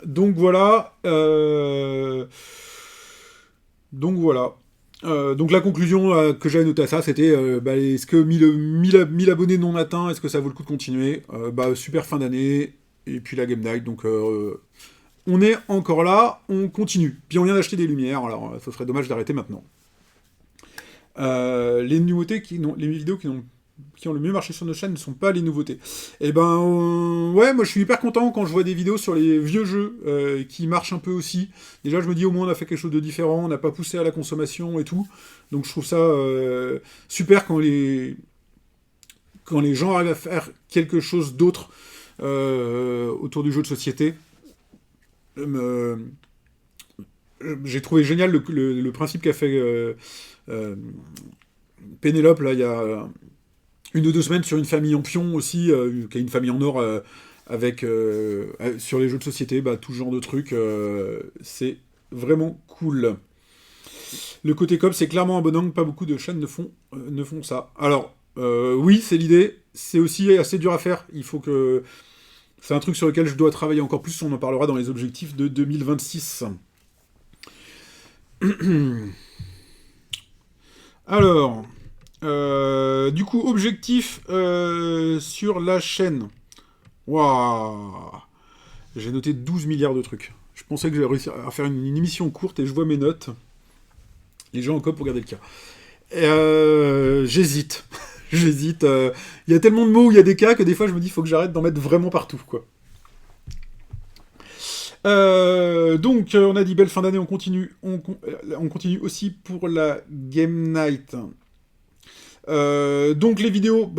Donc voilà. Donc la conclusion que j'avais notée à ça, c'était est-ce que 1000 abonnés non atteints, est-ce que ça vaut le coup de continuer? Super fin d'année, et puis la Game Night, donc on est encore là, on continue. Puis on vient d'acheter des lumières, alors ça serait dommage d'arrêter maintenant. Les nouveautés les vidéos qui ont le mieux marché sur nos chaînes ne sont pas les nouveautés. Et ouais, moi je suis hyper content quand je vois des vidéos sur les vieux jeux qui marchent un peu aussi. Déjà je me dis au moins on a fait quelque chose de différent, on n'a pas poussé à la consommation et tout. Donc je trouve ça super quand les gens arrivent à faire quelque chose d'autre autour du jeu de société. J'ai trouvé génial le principe qu'a fait Pénélope là il y a 1 ou 2 semaines sur une famille en pion aussi, qui est une famille en or avec sur les jeux de société, tout ce genre de trucs, c'est vraiment cool. Le côté coop, c'est clairement un bon angle, pas beaucoup de chaînes ne font ça. Alors, oui, c'est l'idée, c'est aussi assez dur à faire, il faut que... C'est un truc sur lequel je dois travailler encore plus, on en parlera dans les objectifs de 2026. Alors... du coup, objectif sur la chaîne. Waouh! J'ai noté 12 milliards de trucs. Je pensais que j'allais réussir à faire une émission courte et je vois mes notes. Les gens en cop pour garder le cas. J'hésite. J'hésite. Il y a tellement de mots où il y a des cas que des fois je me dis il faut que j'arrête d'en mettre vraiment partout, quoi. Donc, on a dit belle fin d'année, on continue aussi pour la Game Night. Donc les vidéos,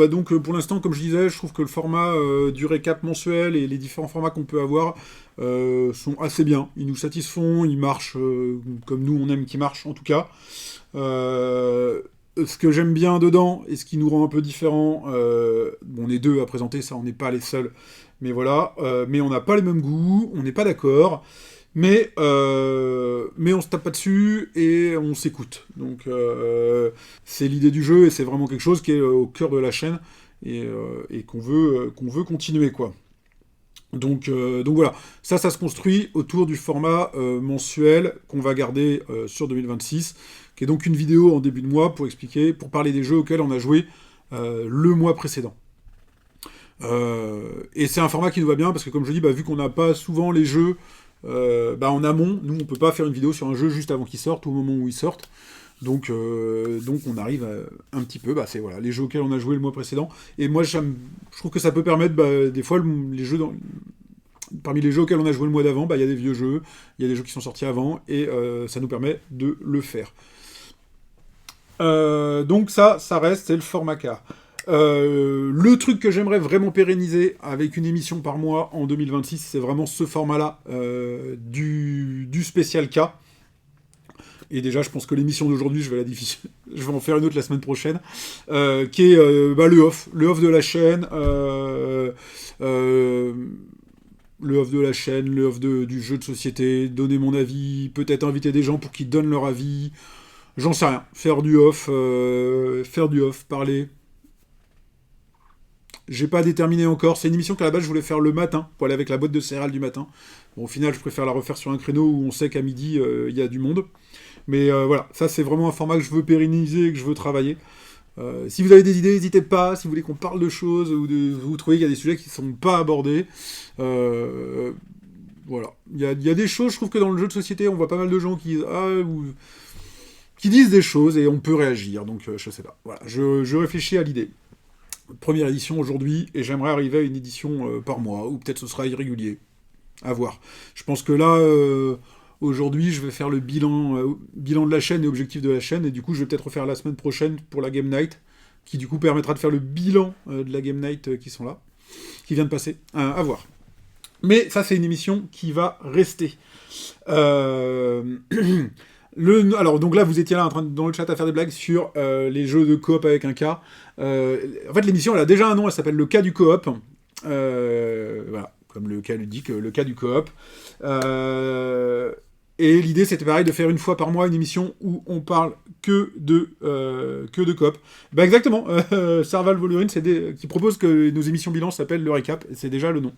pour l'instant, comme je disais, je trouve que le format du récap mensuel et les différents formats qu'on peut avoir sont assez bien. Ils nous satisfont, ils marchent comme nous on aime qu'ils marchent en tout cas. Ce que j'aime bien dedans et ce qui nous rend un peu différents, on est deux à présenter ça, on n'est pas les seuls, mais voilà, mais on n'a pas les mêmes goûts, on n'est pas d'accord. Mais on se tape pas dessus et on s'écoute. Donc c'est l'idée du jeu et c'est vraiment quelque chose qui est au cœur de la chaîne et qu'on veut continuer quoi. Donc voilà, ça se construit autour du format mensuel qu'on va garder sur 2026, qui est donc une vidéo en début de mois pour parler des jeux auxquels on a joué le mois précédent. Et c'est un format qui nous va bien parce que comme je dis, vu qu'on n'a pas souvent les jeux en amont, nous on peut pas faire une vidéo sur un jeu juste avant qu'il sorte ou au moment où il sorte. Donc on arrive un petit peu, c'est voilà, les jeux auxquels on a joué le mois précédent. Et moi je trouve que ça peut permettre des fois les jeux parmi les jeux auxquels on a joué le mois d'avant, il y a des vieux jeux, il y a des jeux qui sont sortis avant et ça nous permet de le faire. Donc ça reste, c'est le format car. Le truc que j'aimerais vraiment pérenniser avec une émission par mois en 2026, c'est vraiment ce format-là du spécial K. Et déjà, je pense que l'émission d'aujourd'hui, je vais en faire une autre la semaine prochaine, qui est le off de la chaîne, le off de la chaîne, le off du jeu de société, donner mon avis, peut-être inviter des gens pour qu'ils donnent leur avis, j'en sais rien, faire du off, parler. J'ai pas déterminé encore. C'est une émission qu'à la base je voulais faire le matin, pour aller avec la boîte de céréales du matin. Bon, au final, je préfère la refaire sur un créneau où on sait qu'à midi, il y a du monde. Mais voilà, ça c'est vraiment un format que je veux pérenniser et que je veux travailler. Si vous avez des idées, n'hésitez pas. Si vous voulez qu'on parle de choses ou vous trouvez qu'il y a des sujets qui ne sont pas abordés. Voilà. Il y a des choses, je trouve que dans le jeu de société, on voit pas mal de gens qui disent des choses et on peut réagir. Donc je sais pas. Voilà, je réfléchis à l'idée. Première édition aujourd'hui, et j'aimerais arriver à une édition par mois, ou peut-être ce sera irrégulier. À voir. Je pense que là, aujourd'hui, je vais faire le bilan de la chaîne et objectif de la chaîne, et du coup, je vais peut-être refaire la semaine prochaine pour la Game Night, qui du coup permettra de faire le bilan de la Game Night qui vient de passer. À voir. Mais ça, c'est une émission qui va rester. Alors, donc là, vous étiez là en train dans le chat à faire des blagues sur les jeux de coop avec un K. En fait, l'émission, elle a déjà un nom, elle s'appelle le K du coop. Voilà, comme le K ludique, le K du coop. Et l'idée, c'était pareil, de faire une fois par mois une émission où on parle que de coop. Exactement, Serval Volurine, qui propose que nos émissions bilan s'appellent le récap, et c'est déjà le nom.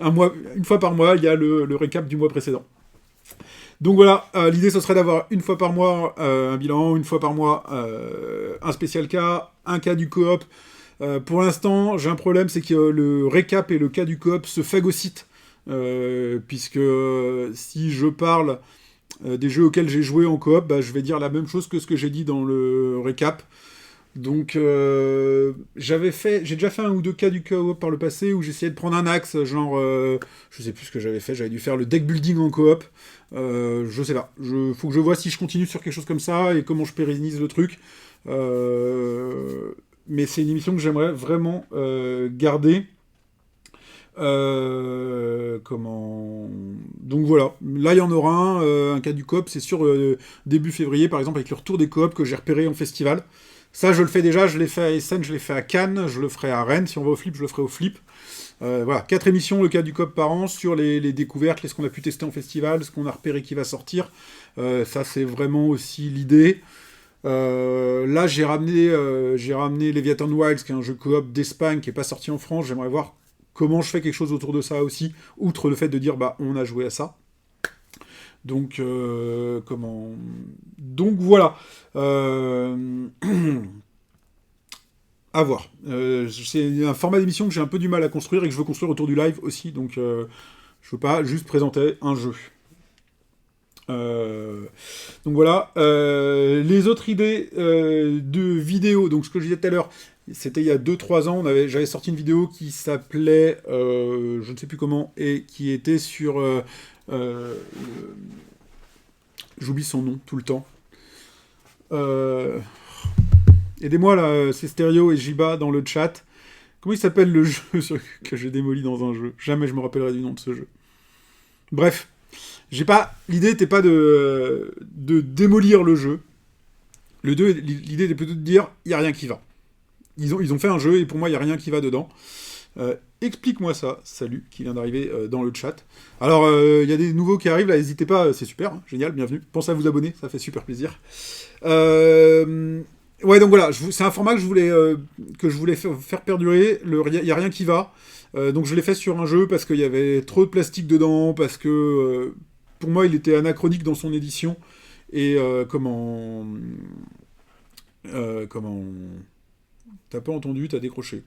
Une fois par mois, il y a le récap du mois précédent. Donc voilà, l'idée ce serait d'avoir une fois par mois un bilan, une fois par mois un spécial cas, un cas du coop. Pour l'instant, j'ai un problème, c'est que le récap et le cas du coop se phagocytent, puisque si je parle des jeux auxquels j'ai joué en coop, je vais dire la même chose que ce que j'ai dit dans le récap. Donc j'ai déjà fait un ou deux cas du coop par le passé où j'essayais de prendre un axe, genre je sais plus ce que j'avais fait, j'avais dû faire le deck building en coop. Je sais pas, faut que je vois si je continue sur quelque chose comme ça et comment je pérennise le truc. Mais c'est une émission que j'aimerais vraiment garder. Donc voilà, là il y en aura un cas du coop, c'est sûr, début février par exemple, avec le retour des coops que j'ai repéré en festival. Ça je le fais déjà, je l'ai fait à Essen, je l'ai fait à Cannes, je le ferai à Rennes, si on va au flip, je le ferai au flip. Voilà, 4 émissions, le cas du coop par an, sur les découvertes, ce qu'on a pu tester en festival, ce qu'on a repéré qui va sortir. Ça c'est vraiment aussi l'idée. Là j'ai ramené Leviathan Wilds, qui est un jeu coop d'Espagne qui n'est pas sorti en France. J'aimerais voir comment je fais quelque chose autour de ça aussi, outre le fait de dire on a joué à ça. Donc voilà. À voir. C'est un format d'émission que j'ai un peu du mal à construire et que je veux construire autour du live aussi, donc je veux pas juste présenter un jeu. Donc voilà. Les autres idées de vidéos, donc ce que je disais tout à l'heure, C'était il y a 2-3 ans, j'avais sorti une vidéo qui s'appelait, je ne sais plus comment, et qui était sur... euh, j'oublie son nom tout le temps. Euh, Aidez-moi là, c'est Stéréo et Jiba dans le chat. Comment il s'appelle le jeu que j'ai démoli dans un jeu? Jamais je me rappellerai du nom de ce jeu. Bref, l'idée n'était pas de démolir le jeu. L'idée était plutôt de dire, il n'y a rien qui va. Ils ont fait un jeu et pour moi, il n'y a rien qui va dedans. Explique-moi ça, salut, qui vient d'arriver dans le chat. Alors, il y a des nouveaux qui arrivent, là, n'hésitez pas, c'est super, hein, génial, bienvenue. Pensez à vous abonner, ça fait super plaisir. Ouais, donc voilà, c'est un format que je voulais faire perdurer, il n'y a rien qui va. Donc je l'ai fait sur un jeu parce qu'il y avait trop de plastique dedans, parce que pour moi, il était anachronique dans son édition. Et comment... T'as pas entendu, t'as décroché.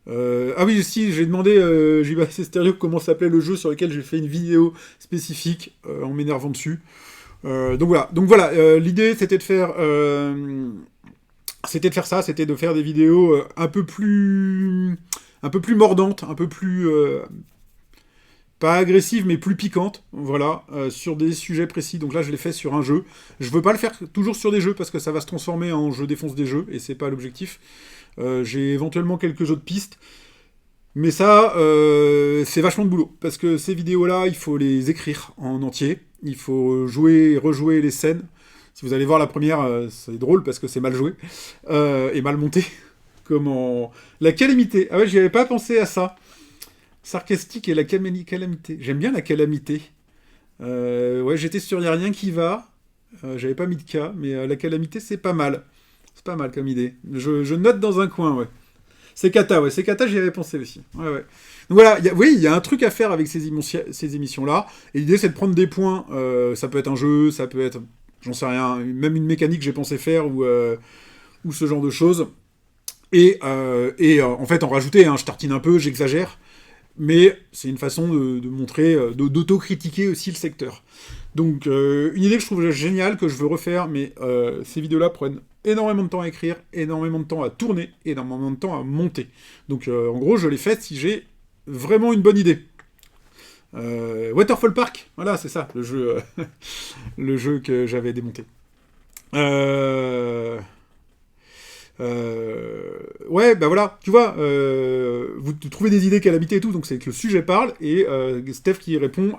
Ah oui, si, j'ai demandé, j'ai passé Stéréo comment s'appelait le jeu sur lequel j'ai fait une vidéo spécifique en m'énervant dessus. Donc voilà, l'idée c'était de faire ça, c'était de faire des vidéos un peu plus mordantes, un peu plus pas agressives mais plus piquantes, voilà, sur des sujets précis. Donc là je l'ai fait sur un jeu. Je veux pas le faire toujours sur des jeux parce que ça va se transformer en je défonce des jeux et c'est pas l'objectif. J'ai éventuellement quelques autres pistes. Mais ça, c'est vachement de boulot. Parce que ces vidéos-là, il faut les écrire en entier. Il faut jouer et rejouer les scènes. Si vous allez voir la première, c'est drôle parce que c'est mal joué. Et mal monté. Comment... La calamité. Ah ouais, j'y avais pas pensé à ça. Sarcastique et la calamité. J'aime bien la calamité. Ouais, j'étais sur y a rien qui va. J'avais pas mis de cas, mais la calamité, c'est pas mal. C'est pas mal comme idée. Je note dans un coin, ouais. C'est Kata, j'y avais pensé aussi. Ouais. Donc voilà, il y a un truc à faire avec ces émissions-là. Et l'idée, c'est de prendre des points. Ça peut être un jeu, ça peut être, j'en sais rien, même une mécanique que j'ai pensé faire ou ce genre de choses. Et en fait, en rajouter, hein, je tartine un peu, j'exagère. Mais c'est une façon de montrer, d'autocritiquer aussi le secteur. Donc, une idée que je trouve géniale, que je veux refaire, mais ces vidéos-là prennent énormément de temps à écrire, énormément de temps à tourner, énormément de temps à monter. Donc, en gros, je l'ai faite si j'ai vraiment une bonne idée. Waterfall Park, voilà, c'est ça, le jeu, le jeu que j'avais démonté. Ouais, bah voilà, tu vois, vous trouvez des idées calamité et tout, donc c'est que le sujet parle, et Steph qui répond,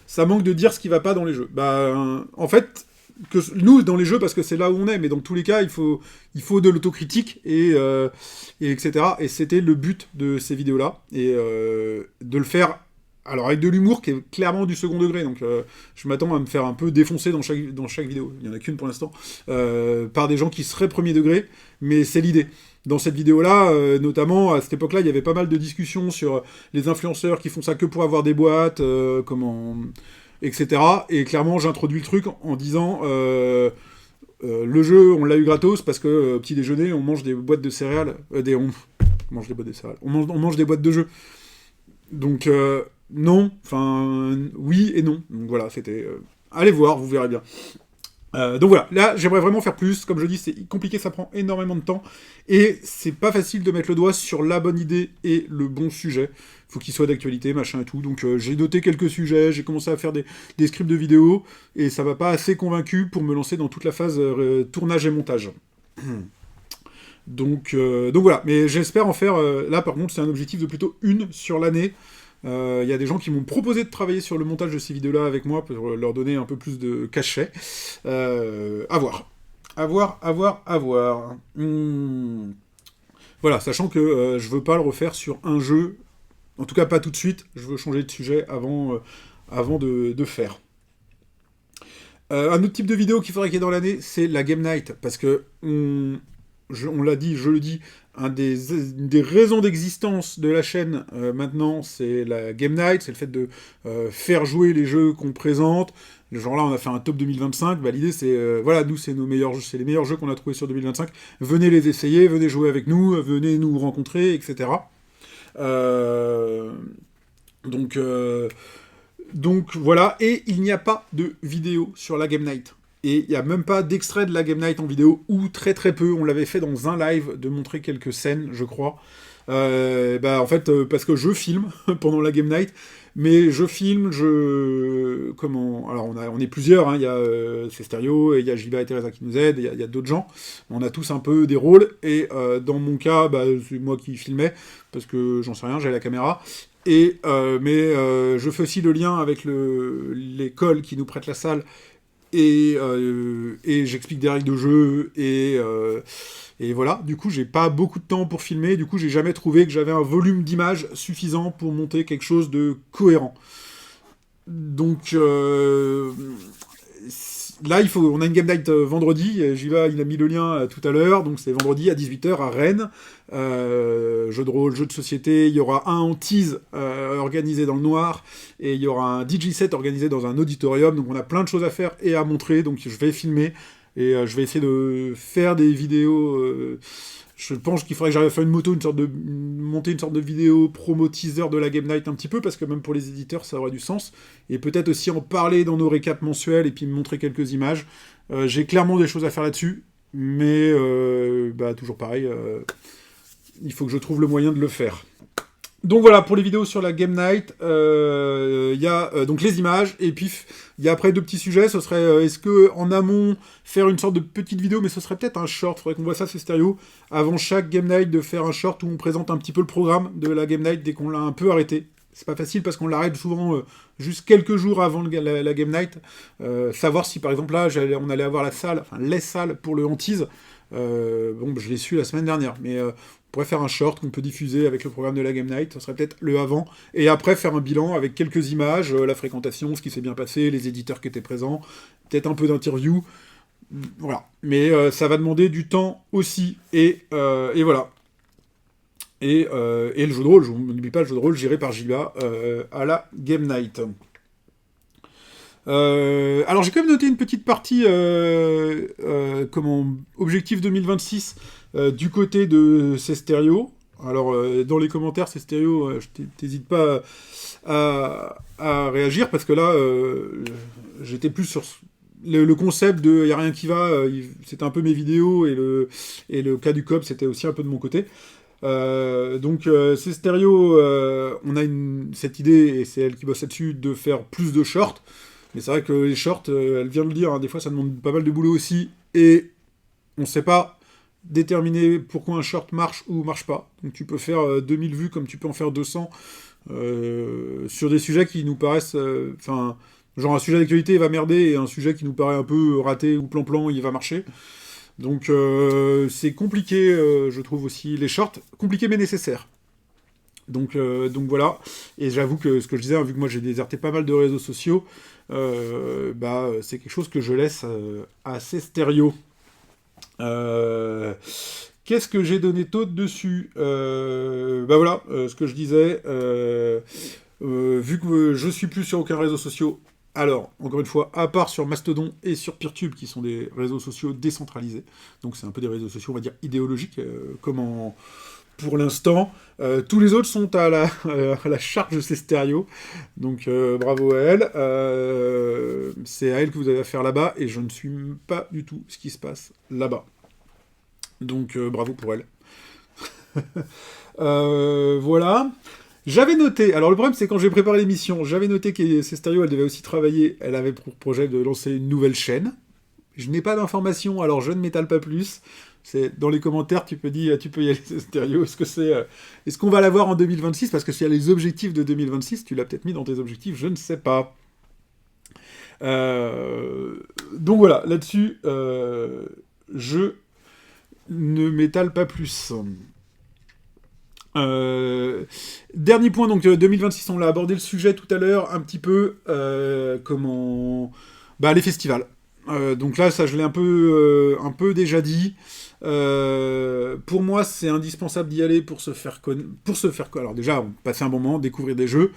ça manque de dire ce qui va pas dans les jeux. Bah, en fait, que nous, dans les jeux, parce que c'est là où on est, mais dans tous les cas, il faut de l'autocritique, et etc. Et c'était le but de ces vidéos-là, et de le faire... Alors avec de l'humour qui est clairement du second degré, donc je m'attends à me faire un peu défoncer dans chaque vidéo, il n'y en a qu'une pour l'instant, par des gens qui seraient premier degré, mais c'est l'idée. Dans cette vidéo-là, notamment, à cette époque-là, il y avait pas mal de discussions sur les influenceurs qui font ça que pour avoir des boîtes, etc. Et clairement, j'introduis le truc en disant... le jeu, on l'a eu gratos parce que au petit déjeuner, on mange des boîtes de céréales. On mange des boîtes de céréales. On mange des boîtes de jeux. Donc... non, enfin, oui et non. Donc voilà, c'était... allez voir, vous verrez bien. Donc voilà, là, j'aimerais vraiment faire plus. Comme je dis, c'est compliqué, ça prend énormément de temps. Et c'est pas facile de mettre le doigt sur la bonne idée et le bon sujet. Faut qu'il soit d'actualité, machin et tout. Donc j'ai noté quelques sujets, j'ai commencé à faire des scripts de vidéos, et ça m'a pas assez convaincu pour me lancer dans toute la phase tournage et montage. Donc voilà, mais j'espère en faire... là, par contre, c'est un objectif de plutôt une sur l'année. Il y a des gens qui m'ont proposé de travailler sur le montage de ces vidéos-là avec moi pour leur donner un peu plus de cachet. À voir. Voilà, sachant que je veux pas le refaire sur un jeu, en tout cas pas tout de suite, je veux changer de sujet avant de faire. Un autre type de vidéo qu'il faudrait qu'il y ait dans l'année, c'est la Game Night, parce que on l'a dit, je le dis, une des raisons d'existence de la chaîne maintenant, c'est la Game Night, c'est le fait de faire jouer les jeux qu'on présente. Genre là, on a fait un top 2025. Bah, l'idée, c'est voilà, nous, c'est nos meilleurs jeux, c'est les meilleurs jeux qu'on a trouvés sur 2025. Venez les essayer, venez jouer avec nous, venez nous rencontrer, etc. Donc voilà, et il n'y a pas de vidéo sur la Game Night. et il n'y a même pas d'extrait de la Game Night en vidéo, ou très très peu. On l'avait fait dans un live de montrer quelques scènes, je crois. En fait, parce que je filme pendant la Game Night, mais je filme, comment... Alors, on est plusieurs, hein. Il y a c'est Stéréo, et il y a Giba et Teresa qui nous aident, il y a d'autres gens. On a tous un peu des rôles, et dans mon cas, c'est moi qui filmais, parce que j'en sais rien, j'ai la caméra. Je fais aussi le lien avec l'école qui nous prête la salle, et j'explique des règles de jeu, et voilà. Du coup, j'ai pas beaucoup de temps pour filmer, du coup, j'ai jamais trouvé que j'avais un volume d'image suffisant pour monter quelque chose de cohérent. Donc là, on a une Game Night vendredi, il a mis le lien tout à l'heure, donc c'est vendredi à 18h à Rennes. Jeu de rôle, jeu de société, il y aura un en tease organisé dans le noir, et il y aura un DJ set organisé dans un auditorium, donc on a plein de choses à faire et à montrer, donc je vais filmer, et je vais essayer de faire des vidéos... Je pense qu'il faudrait que j'arrive à faire monter une sorte de vidéo promo teaser de la Game Night un petit peu, parce que même pour les éditeurs, ça aurait du sens. Et peut-être aussi en parler dans nos récaps mensuels, et puis me montrer quelques images. J'ai clairement des choses à faire là-dessus, mais toujours pareil, il faut que je trouve le moyen de le faire. Donc voilà, pour les vidéos sur la Game Night, il y a donc les images, et puis il y a après deux petits sujets. Ce serait, est-ce que en amont, faire une sorte de petite vidéo, mais ce serait peut-être un short, faudrait qu'on voit ça, c'est Stéréo, avant chaque Game Night, de faire un short où on présente un petit peu le programme de la Game Night dès qu'on l'a un peu arrêté. C'est pas facile parce qu'on l'arrête souvent juste quelques jours avant la Game Night. Savoir si par exemple là, on allait avoir les salles pour le hantise. Je l'ai su la semaine dernière, mais on pourrait faire un short qu'on peut diffuser avec le programme de la Game Night, ça serait peut-être le avant, et après faire un bilan avec quelques images, la fréquentation, ce qui s'est bien passé, les éditeurs qui étaient présents, peut-être un peu d'interview, voilà. Mais ça va demander du temps aussi, et voilà. Et le jeu de rôle, je n'oublie pas le jeu de rôle géré par Giba à la Game Night. Alors j'ai quand même noté une petite partie objectif 2026 du côté de Stéréo. Alors dans les commentaires Stéréo, t'hésites pas à réagir, parce que là j'étais plus sur le concept de y a rien qui va, c'était un peu mes vidéos, et le cas du COP c'était aussi un peu de mon côté. C'est Stéréo, on a cette idée, et c'est elle qui bosse là-dessus, de faire plus de shorts. Mais c'est vrai que les shorts, elle vient de le dire, hein, des fois ça demande pas mal de boulot aussi, et on sait pas déterminer pourquoi un short marche ou marche pas. Donc tu peux faire 2000 vues comme tu peux en faire 200 sur des sujets qui nous paraissent... genre un sujet d'actualité va merder, et un sujet qui nous paraît un peu raté ou plan-plan, il va marcher. Donc c'est compliqué, je trouve aussi, les shorts, compliqué mais nécessaire. Donc voilà, et j'avoue que ce que je disais, hein, vu que moi j'ai déserté pas mal de réseaux sociaux, c'est quelque chose que je laisse assez Stéréo. Qu'est-ce que j'ai donné d'autre dessus, ce que je disais, vu que je suis plus sur aucun réseau social, alors, encore une fois, à part sur Mastodon et sur Peertube, qui sont des réseaux sociaux décentralisés, donc c'est un peu des réseaux sociaux, on va dire, idéologiques, pour l'instant. Tous les autres sont à la charge de ces Stéréo, donc bravo à elle. C'est à elle que vous avez affaire là-bas, et je ne suis pas du tout ce qui se passe là-bas. Donc bravo pour elle. Voilà. J'avais noté, alors le problème c'est quand j'ai préparé l'émission, j'avais noté que Stéréo, elle devait aussi travailler, elle avait pour projet de lancer une nouvelle chaîne. Je n'ai pas d'informations, alors je ne m'étale pas plus. C'est dans les commentaires, tu peux y aller, Stéréo. Est-ce qu'on va l'avoir en 2026? Parce que s'il y a les objectifs de 2026, tu l'as peut-être mis dans tes objectifs, je ne sais pas. Donc voilà, là-dessus, je ne m'étale pas plus. Dernier point, donc 2026, on l'a abordé le sujet tout à l'heure, un petit peu, les festivals. Donc là, ça je l'ai un peu déjà dit. Pour moi, c'est indispensable d'y aller pour se faire connaître. Alors déjà, passer un bon moment, découvrir des jeux,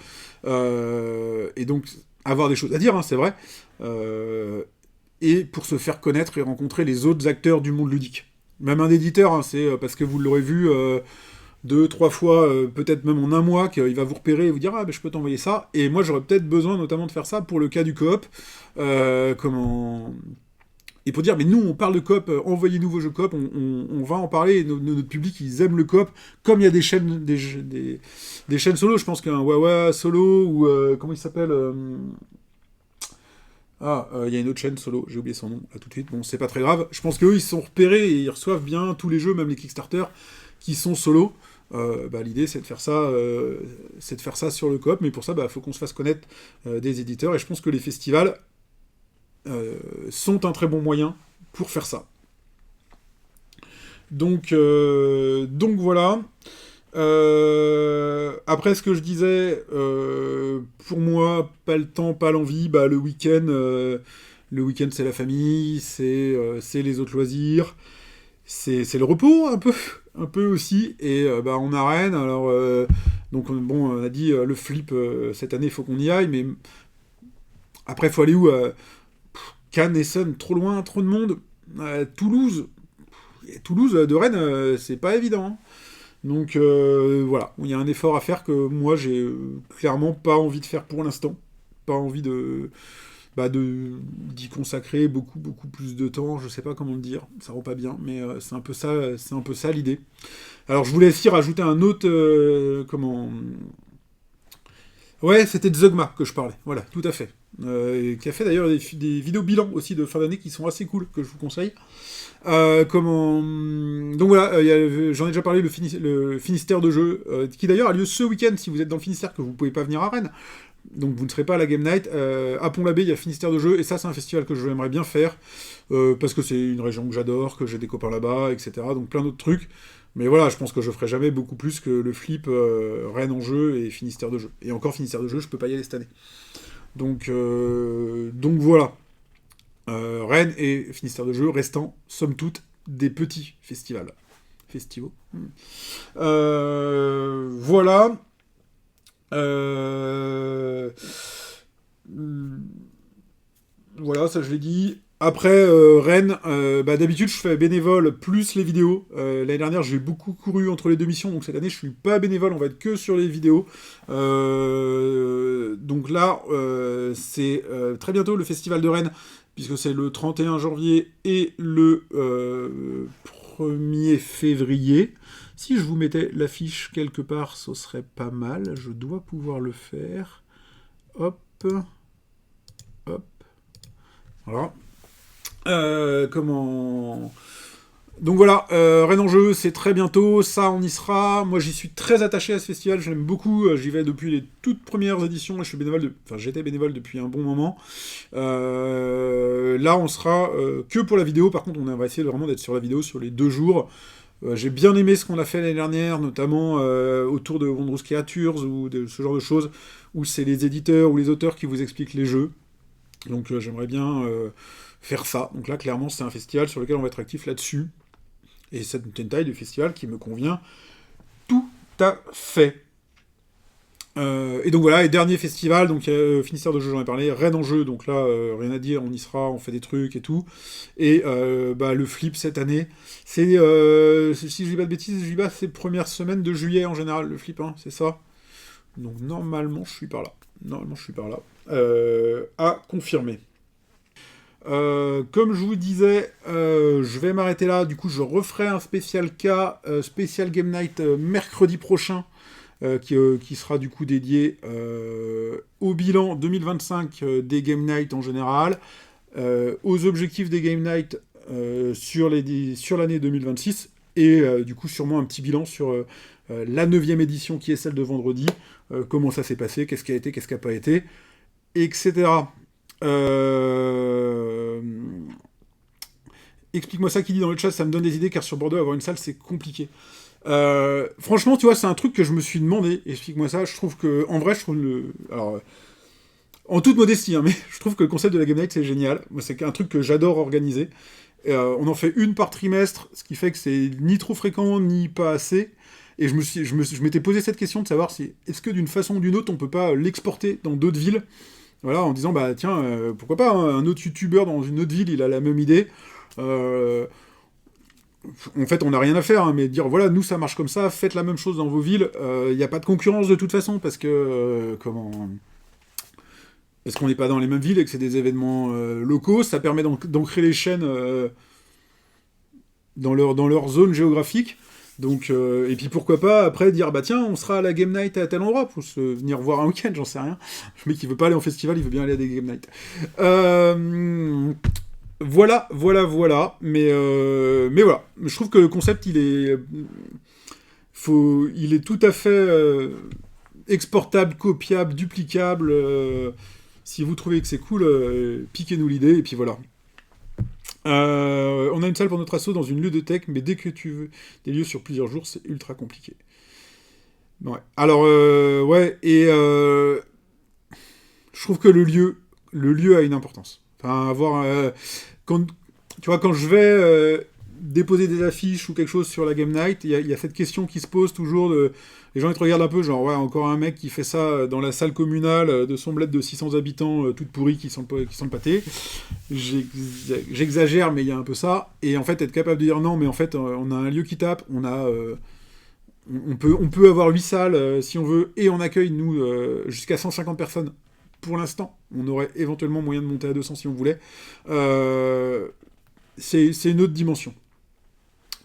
et donc avoir des choses à dire, hein, c'est vrai. Et pour se faire connaître et rencontrer les autres acteurs du monde ludique. Même un éditeur, hein, c'est parce que vous l'aurez vu 2-3 fois, peut-être même en un mois, qu'il va vous repérer et vous dire « Ah, je peux t'envoyer ça ». Et moi, j'aurais peut-être besoin notamment de faire ça pour le cas du coop. Et pour dire, mais nous, on parle de coop, envoyez-nous vos jeux coop, on va en parler, et notre public, ils aiment le coop, comme il y a des chaînes, des chaînes solo, je pense qu'un Wawa solo, ou comment il s'appelle il y a une autre chaîne solo, j'ai oublié son nom, là tout de suite, bon, c'est pas très grave, je pense qu'eux, ils se sont repérés, et ils reçoivent bien tous les jeux, même les Kickstarter, qui sont solo. L'idée, c'est de faire ça sur le coop, mais pour ça, faut qu'on se fasse connaître des éditeurs, et je pense que les festivals sont un très bon moyen pour faire ça. Donc voilà. Après, ce que je disais, pour moi, pas le temps, pas l'envie, le week-end, c'est la famille, c'est les autres loisirs, c'est le repos, un peu aussi, et on arène, alors, donc, bon, on a dit, le flip, cette année, il faut qu'on y aille, mais après, il faut aller où Cannes, Essen, trop loin, trop de monde. Toulouse de Rennes, c'est pas évident. Hein. Donc voilà, il y a un effort à faire que moi j'ai clairement pas envie de faire pour l'instant. Pas envie d'y consacrer beaucoup plus de temps. Je sais pas comment le dire, ça rend pas bien, mais c'est un peu ça l'idée. Alors je voulais aussi rajouter un autre Ouais, c'était Zugma que je parlais, voilà, tout à fait. Qui a fait d'ailleurs des vidéos bilan aussi de fin d'année qui sont assez cool, que je vous conseille. Donc voilà, j'en ai déjà parlé, le Finistère de jeu, qui d'ailleurs a lieu ce week-end, si vous êtes dans le Finistère, que vous pouvez pas venir à Rennes, donc vous ne serez pas à la Game Night. À Pont-l'Abbé, il y a Finistère de jeu, et ça c'est un festival que j'aimerais bien faire, parce que c'est une région que j'adore, que j'ai des copains là-bas, etc., donc plein d'autres trucs. Mais voilà, je pense que je ferai jamais beaucoup plus que le flip Rennes en jeu et Finistère de jeu. Et encore Finistère de jeu, je peux pas y aller cette année. Donc voilà. Rennes et Finistère de jeu restant, somme toute, des petits festivals. Festivals. Voilà. Voilà, ça je l'ai dit. Après, Rennes, d'habitude je fais bénévole plus les vidéos. L'année dernière j'ai beaucoup couru entre les deux missions, donc cette année je suis pas bénévole, on va être que sur les vidéos. Donc là, c'est très bientôt le festival de Rennes, puisque c'est le 31 janvier et le 1er février. Si je vous mettais l'affiche quelque part, ce serait pas mal. Je dois pouvoir le faire. Hop. Voilà. Donc voilà, Rennes en jeu, c'est très bientôt, ça on y sera. Moi j'y suis très attaché à ce festival, je l'aime beaucoup, j'y vais depuis les toutes premières éditions, et je suis j'étais bénévole depuis un bon moment. Là on sera que pour la vidéo, par contre on va essayer vraiment d'être sur la vidéo sur les 2 jours. J'ai bien aimé ce qu'on a fait l'année dernière, notamment autour de Wondrous Creatures ou de ce genre de choses, où c'est les éditeurs ou les auteurs qui vous expliquent les jeux. Donc j'aimerais bien faire ça. Donc là, clairement, c'est un festival sur lequel on va être actif là-dessus. Et c'est une taille de festival qui me convient tout à fait. Et donc voilà, et dernier festival, donc Finistère de jeu, j'en ai parlé, Rennes en jeu, donc là, rien à dire, on y sera, on fait des trucs et tout. Et le flip cette année, c'est, si je dis pas de bêtises, c'est première semaine de juillet en général, le flip, hein, c'est ça. Donc normalement, je suis par là. À confirmer. Comme je vous disais, je vais m'arrêter là. Du coup, je referai un spécial spécial Game Night mercredi prochain, qui sera du coup dédié au bilan 2025 des Game Night en général, aux objectifs des Game Night sur l'année 2026, et du coup sûrement un petit bilan sur la 9e édition qui est celle de vendredi, comment ça s'est passé, qu'est-ce qui a été, qu'est-ce qui n'a pas été, etc. Explique-moi ça qui dit dans le chat, ça me donne des idées, car sur Bordeaux, avoir une salle, c'est compliqué. Franchement, tu vois, c'est un truc que je me suis demandé. Explique-moi ça. Je trouve que, en vrai, alors, en toute modestie, hein, mais je trouve que le concept de la Game Night, c'est génial. Moi, c'est un truc que j'adore organiser. On en fait une par trimestre, ce qui fait que c'est ni trop fréquent, ni pas assez. Et je m'étais posé cette question de savoir si, est-ce que d'une façon ou d'une autre, on peut pas l'exporter dans d'autres villes. Voilà, en disant, tiens, pourquoi pas, hein, un autre youtubeur dans une autre ville, il a la même idée. En fait, on n'a rien à faire, hein, mais dire, voilà, nous, ça marche comme ça, faites la même chose dans vos villes. Il n'y a pas de concurrence de toute façon, parce que, parce qu'on n'est pas dans les mêmes villes et que c'est des événements locaux, ça permet d'ancrer les chaînes dans leur zone géographique. Donc, et puis pourquoi pas après dire bah tiens, on sera à la Game Night à tel endroit pour venir voir un week-end, j'en sais rien. Le mec il veut pas aller en festival, il veut bien aller à des Game Night. Voilà. Mais voilà, je trouve que le concept il est tout à fait exportable, copiable, duplicable. Si vous trouvez que c'est cool, piquez-nous l'idée et puis voilà. On a une salle pour notre asso dans une ludothèque, mais dès que tu veux des lieux sur plusieurs jours, c'est ultra compliqué. Ouais. Alors, ouais, et je trouve que le lieu a une importance. Enfin, tu vois, quand je vais déposer des affiches ou quelque chose sur la Game Night, il y a cette question qui se pose toujours les gens ils te regardent un peu, genre, ouais, encore un mec qui fait ça dans la salle communale de son bled de 600 habitants, toute pourrie, qui sent le pâté. J'exagère, mais il y a un peu ça. Et en fait, être capable de dire non, mais en fait, on a un lieu qui tape, on peut avoir 8 salles si on veut, et on accueille, nous, jusqu'à 150 personnes. Pour l'instant, on aurait éventuellement moyen de monter à 200 si on voulait. C'est une autre dimension.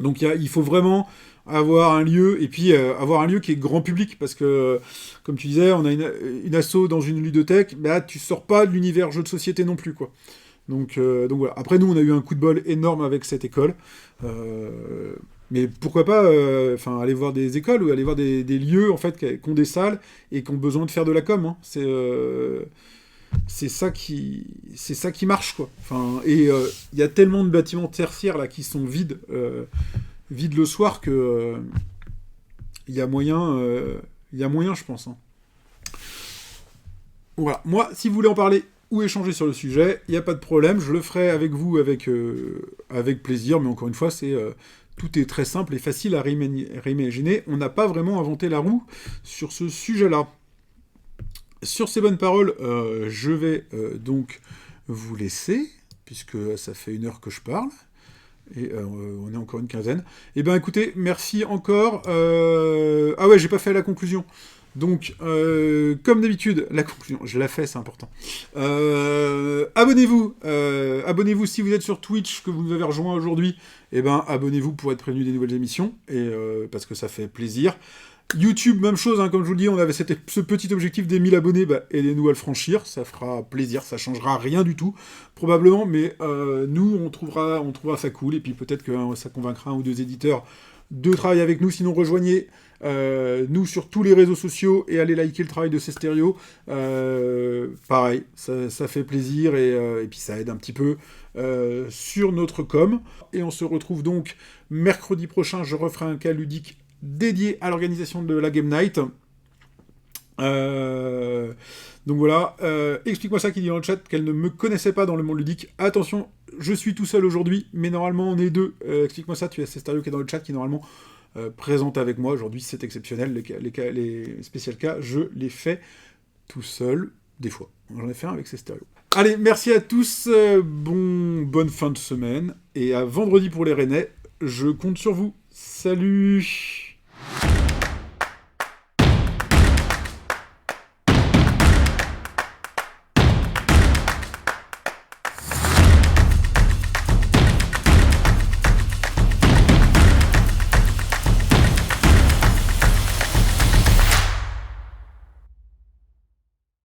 Donc il faut vraiment avoir un lieu, et puis avoir un lieu qui est grand public, parce que, comme tu disais, on a une asso dans une ludothèque, bah tu sors pas de l'univers jeu de société non plus, quoi. Donc voilà. Après, nous, on a eu un coup de bol énorme avec cette école. Mais pourquoi pas aller voir des écoles ou aller voir des lieux en fait qui ont des salles et qui ont besoin de faire de la com. Hein. C'est ça qui marche, quoi. Et il y a tellement de bâtiments tertiaires là qui sont vides le soir que il y a moyen, je pense. Hein. Voilà. Moi, si vous voulez en parler ou échanger sur le sujet, il n'y a pas de problème, je le ferai avec vous avec plaisir, mais encore une fois, tout est très simple et facile à réimaginer. On n'a pas vraiment inventé la roue sur ce sujet-là. Sur ces bonnes paroles, je vais donc vous laisser, puisque ça fait 1 heure que je parle, et on est encore une quinzaine. Eh bien écoutez, merci encore. Ah ouais, j'ai pas fait la conclusion. Donc, comme d'habitude, la conclusion, je la fais, c'est important. Abonnez-vous si vous êtes sur Twitch, que vous nous avez rejoint aujourd'hui. Eh ben, abonnez-vous pour être prévenu des nouvelles émissions, et parce que ça fait plaisir. YouTube, même chose, hein, comme je vous le dis, on avait ce petit objectif des 1000 abonnés, aidez-nous à le franchir, ça fera plaisir, ça changera rien du tout, probablement, mais nous, on trouvera ça cool, et puis peut-être que ça convaincra 1 ou 2 éditeurs de travailler avec nous, sinon rejoignez nous sur tous les réseaux sociaux et allez liker le travail de ces stéréos. Pareil, ça fait plaisir et puis ça aide un petit peu sur notre com. Et on se retrouve donc mercredi prochain, je referai un cas ludique dédié à l'organisation de la Game Night. Donc voilà, explique-moi ça qui dit dans le chat qu'elle ne me connaissait pas dans le monde ludique. Attention, je suis tout seul aujourd'hui, mais normalement on est 2. Explique-moi ça, tu as Cestario qui est dans le chat qui normalement présente avec moi. Aujourd'hui c'est exceptionnel, les spécial cas, je les fais tout seul, des fois. J'en ai fait un avec Cestario. Allez, merci à tous, bonne fin de semaine, et à vendredi pour les Rennais, je compte sur vous. Salut!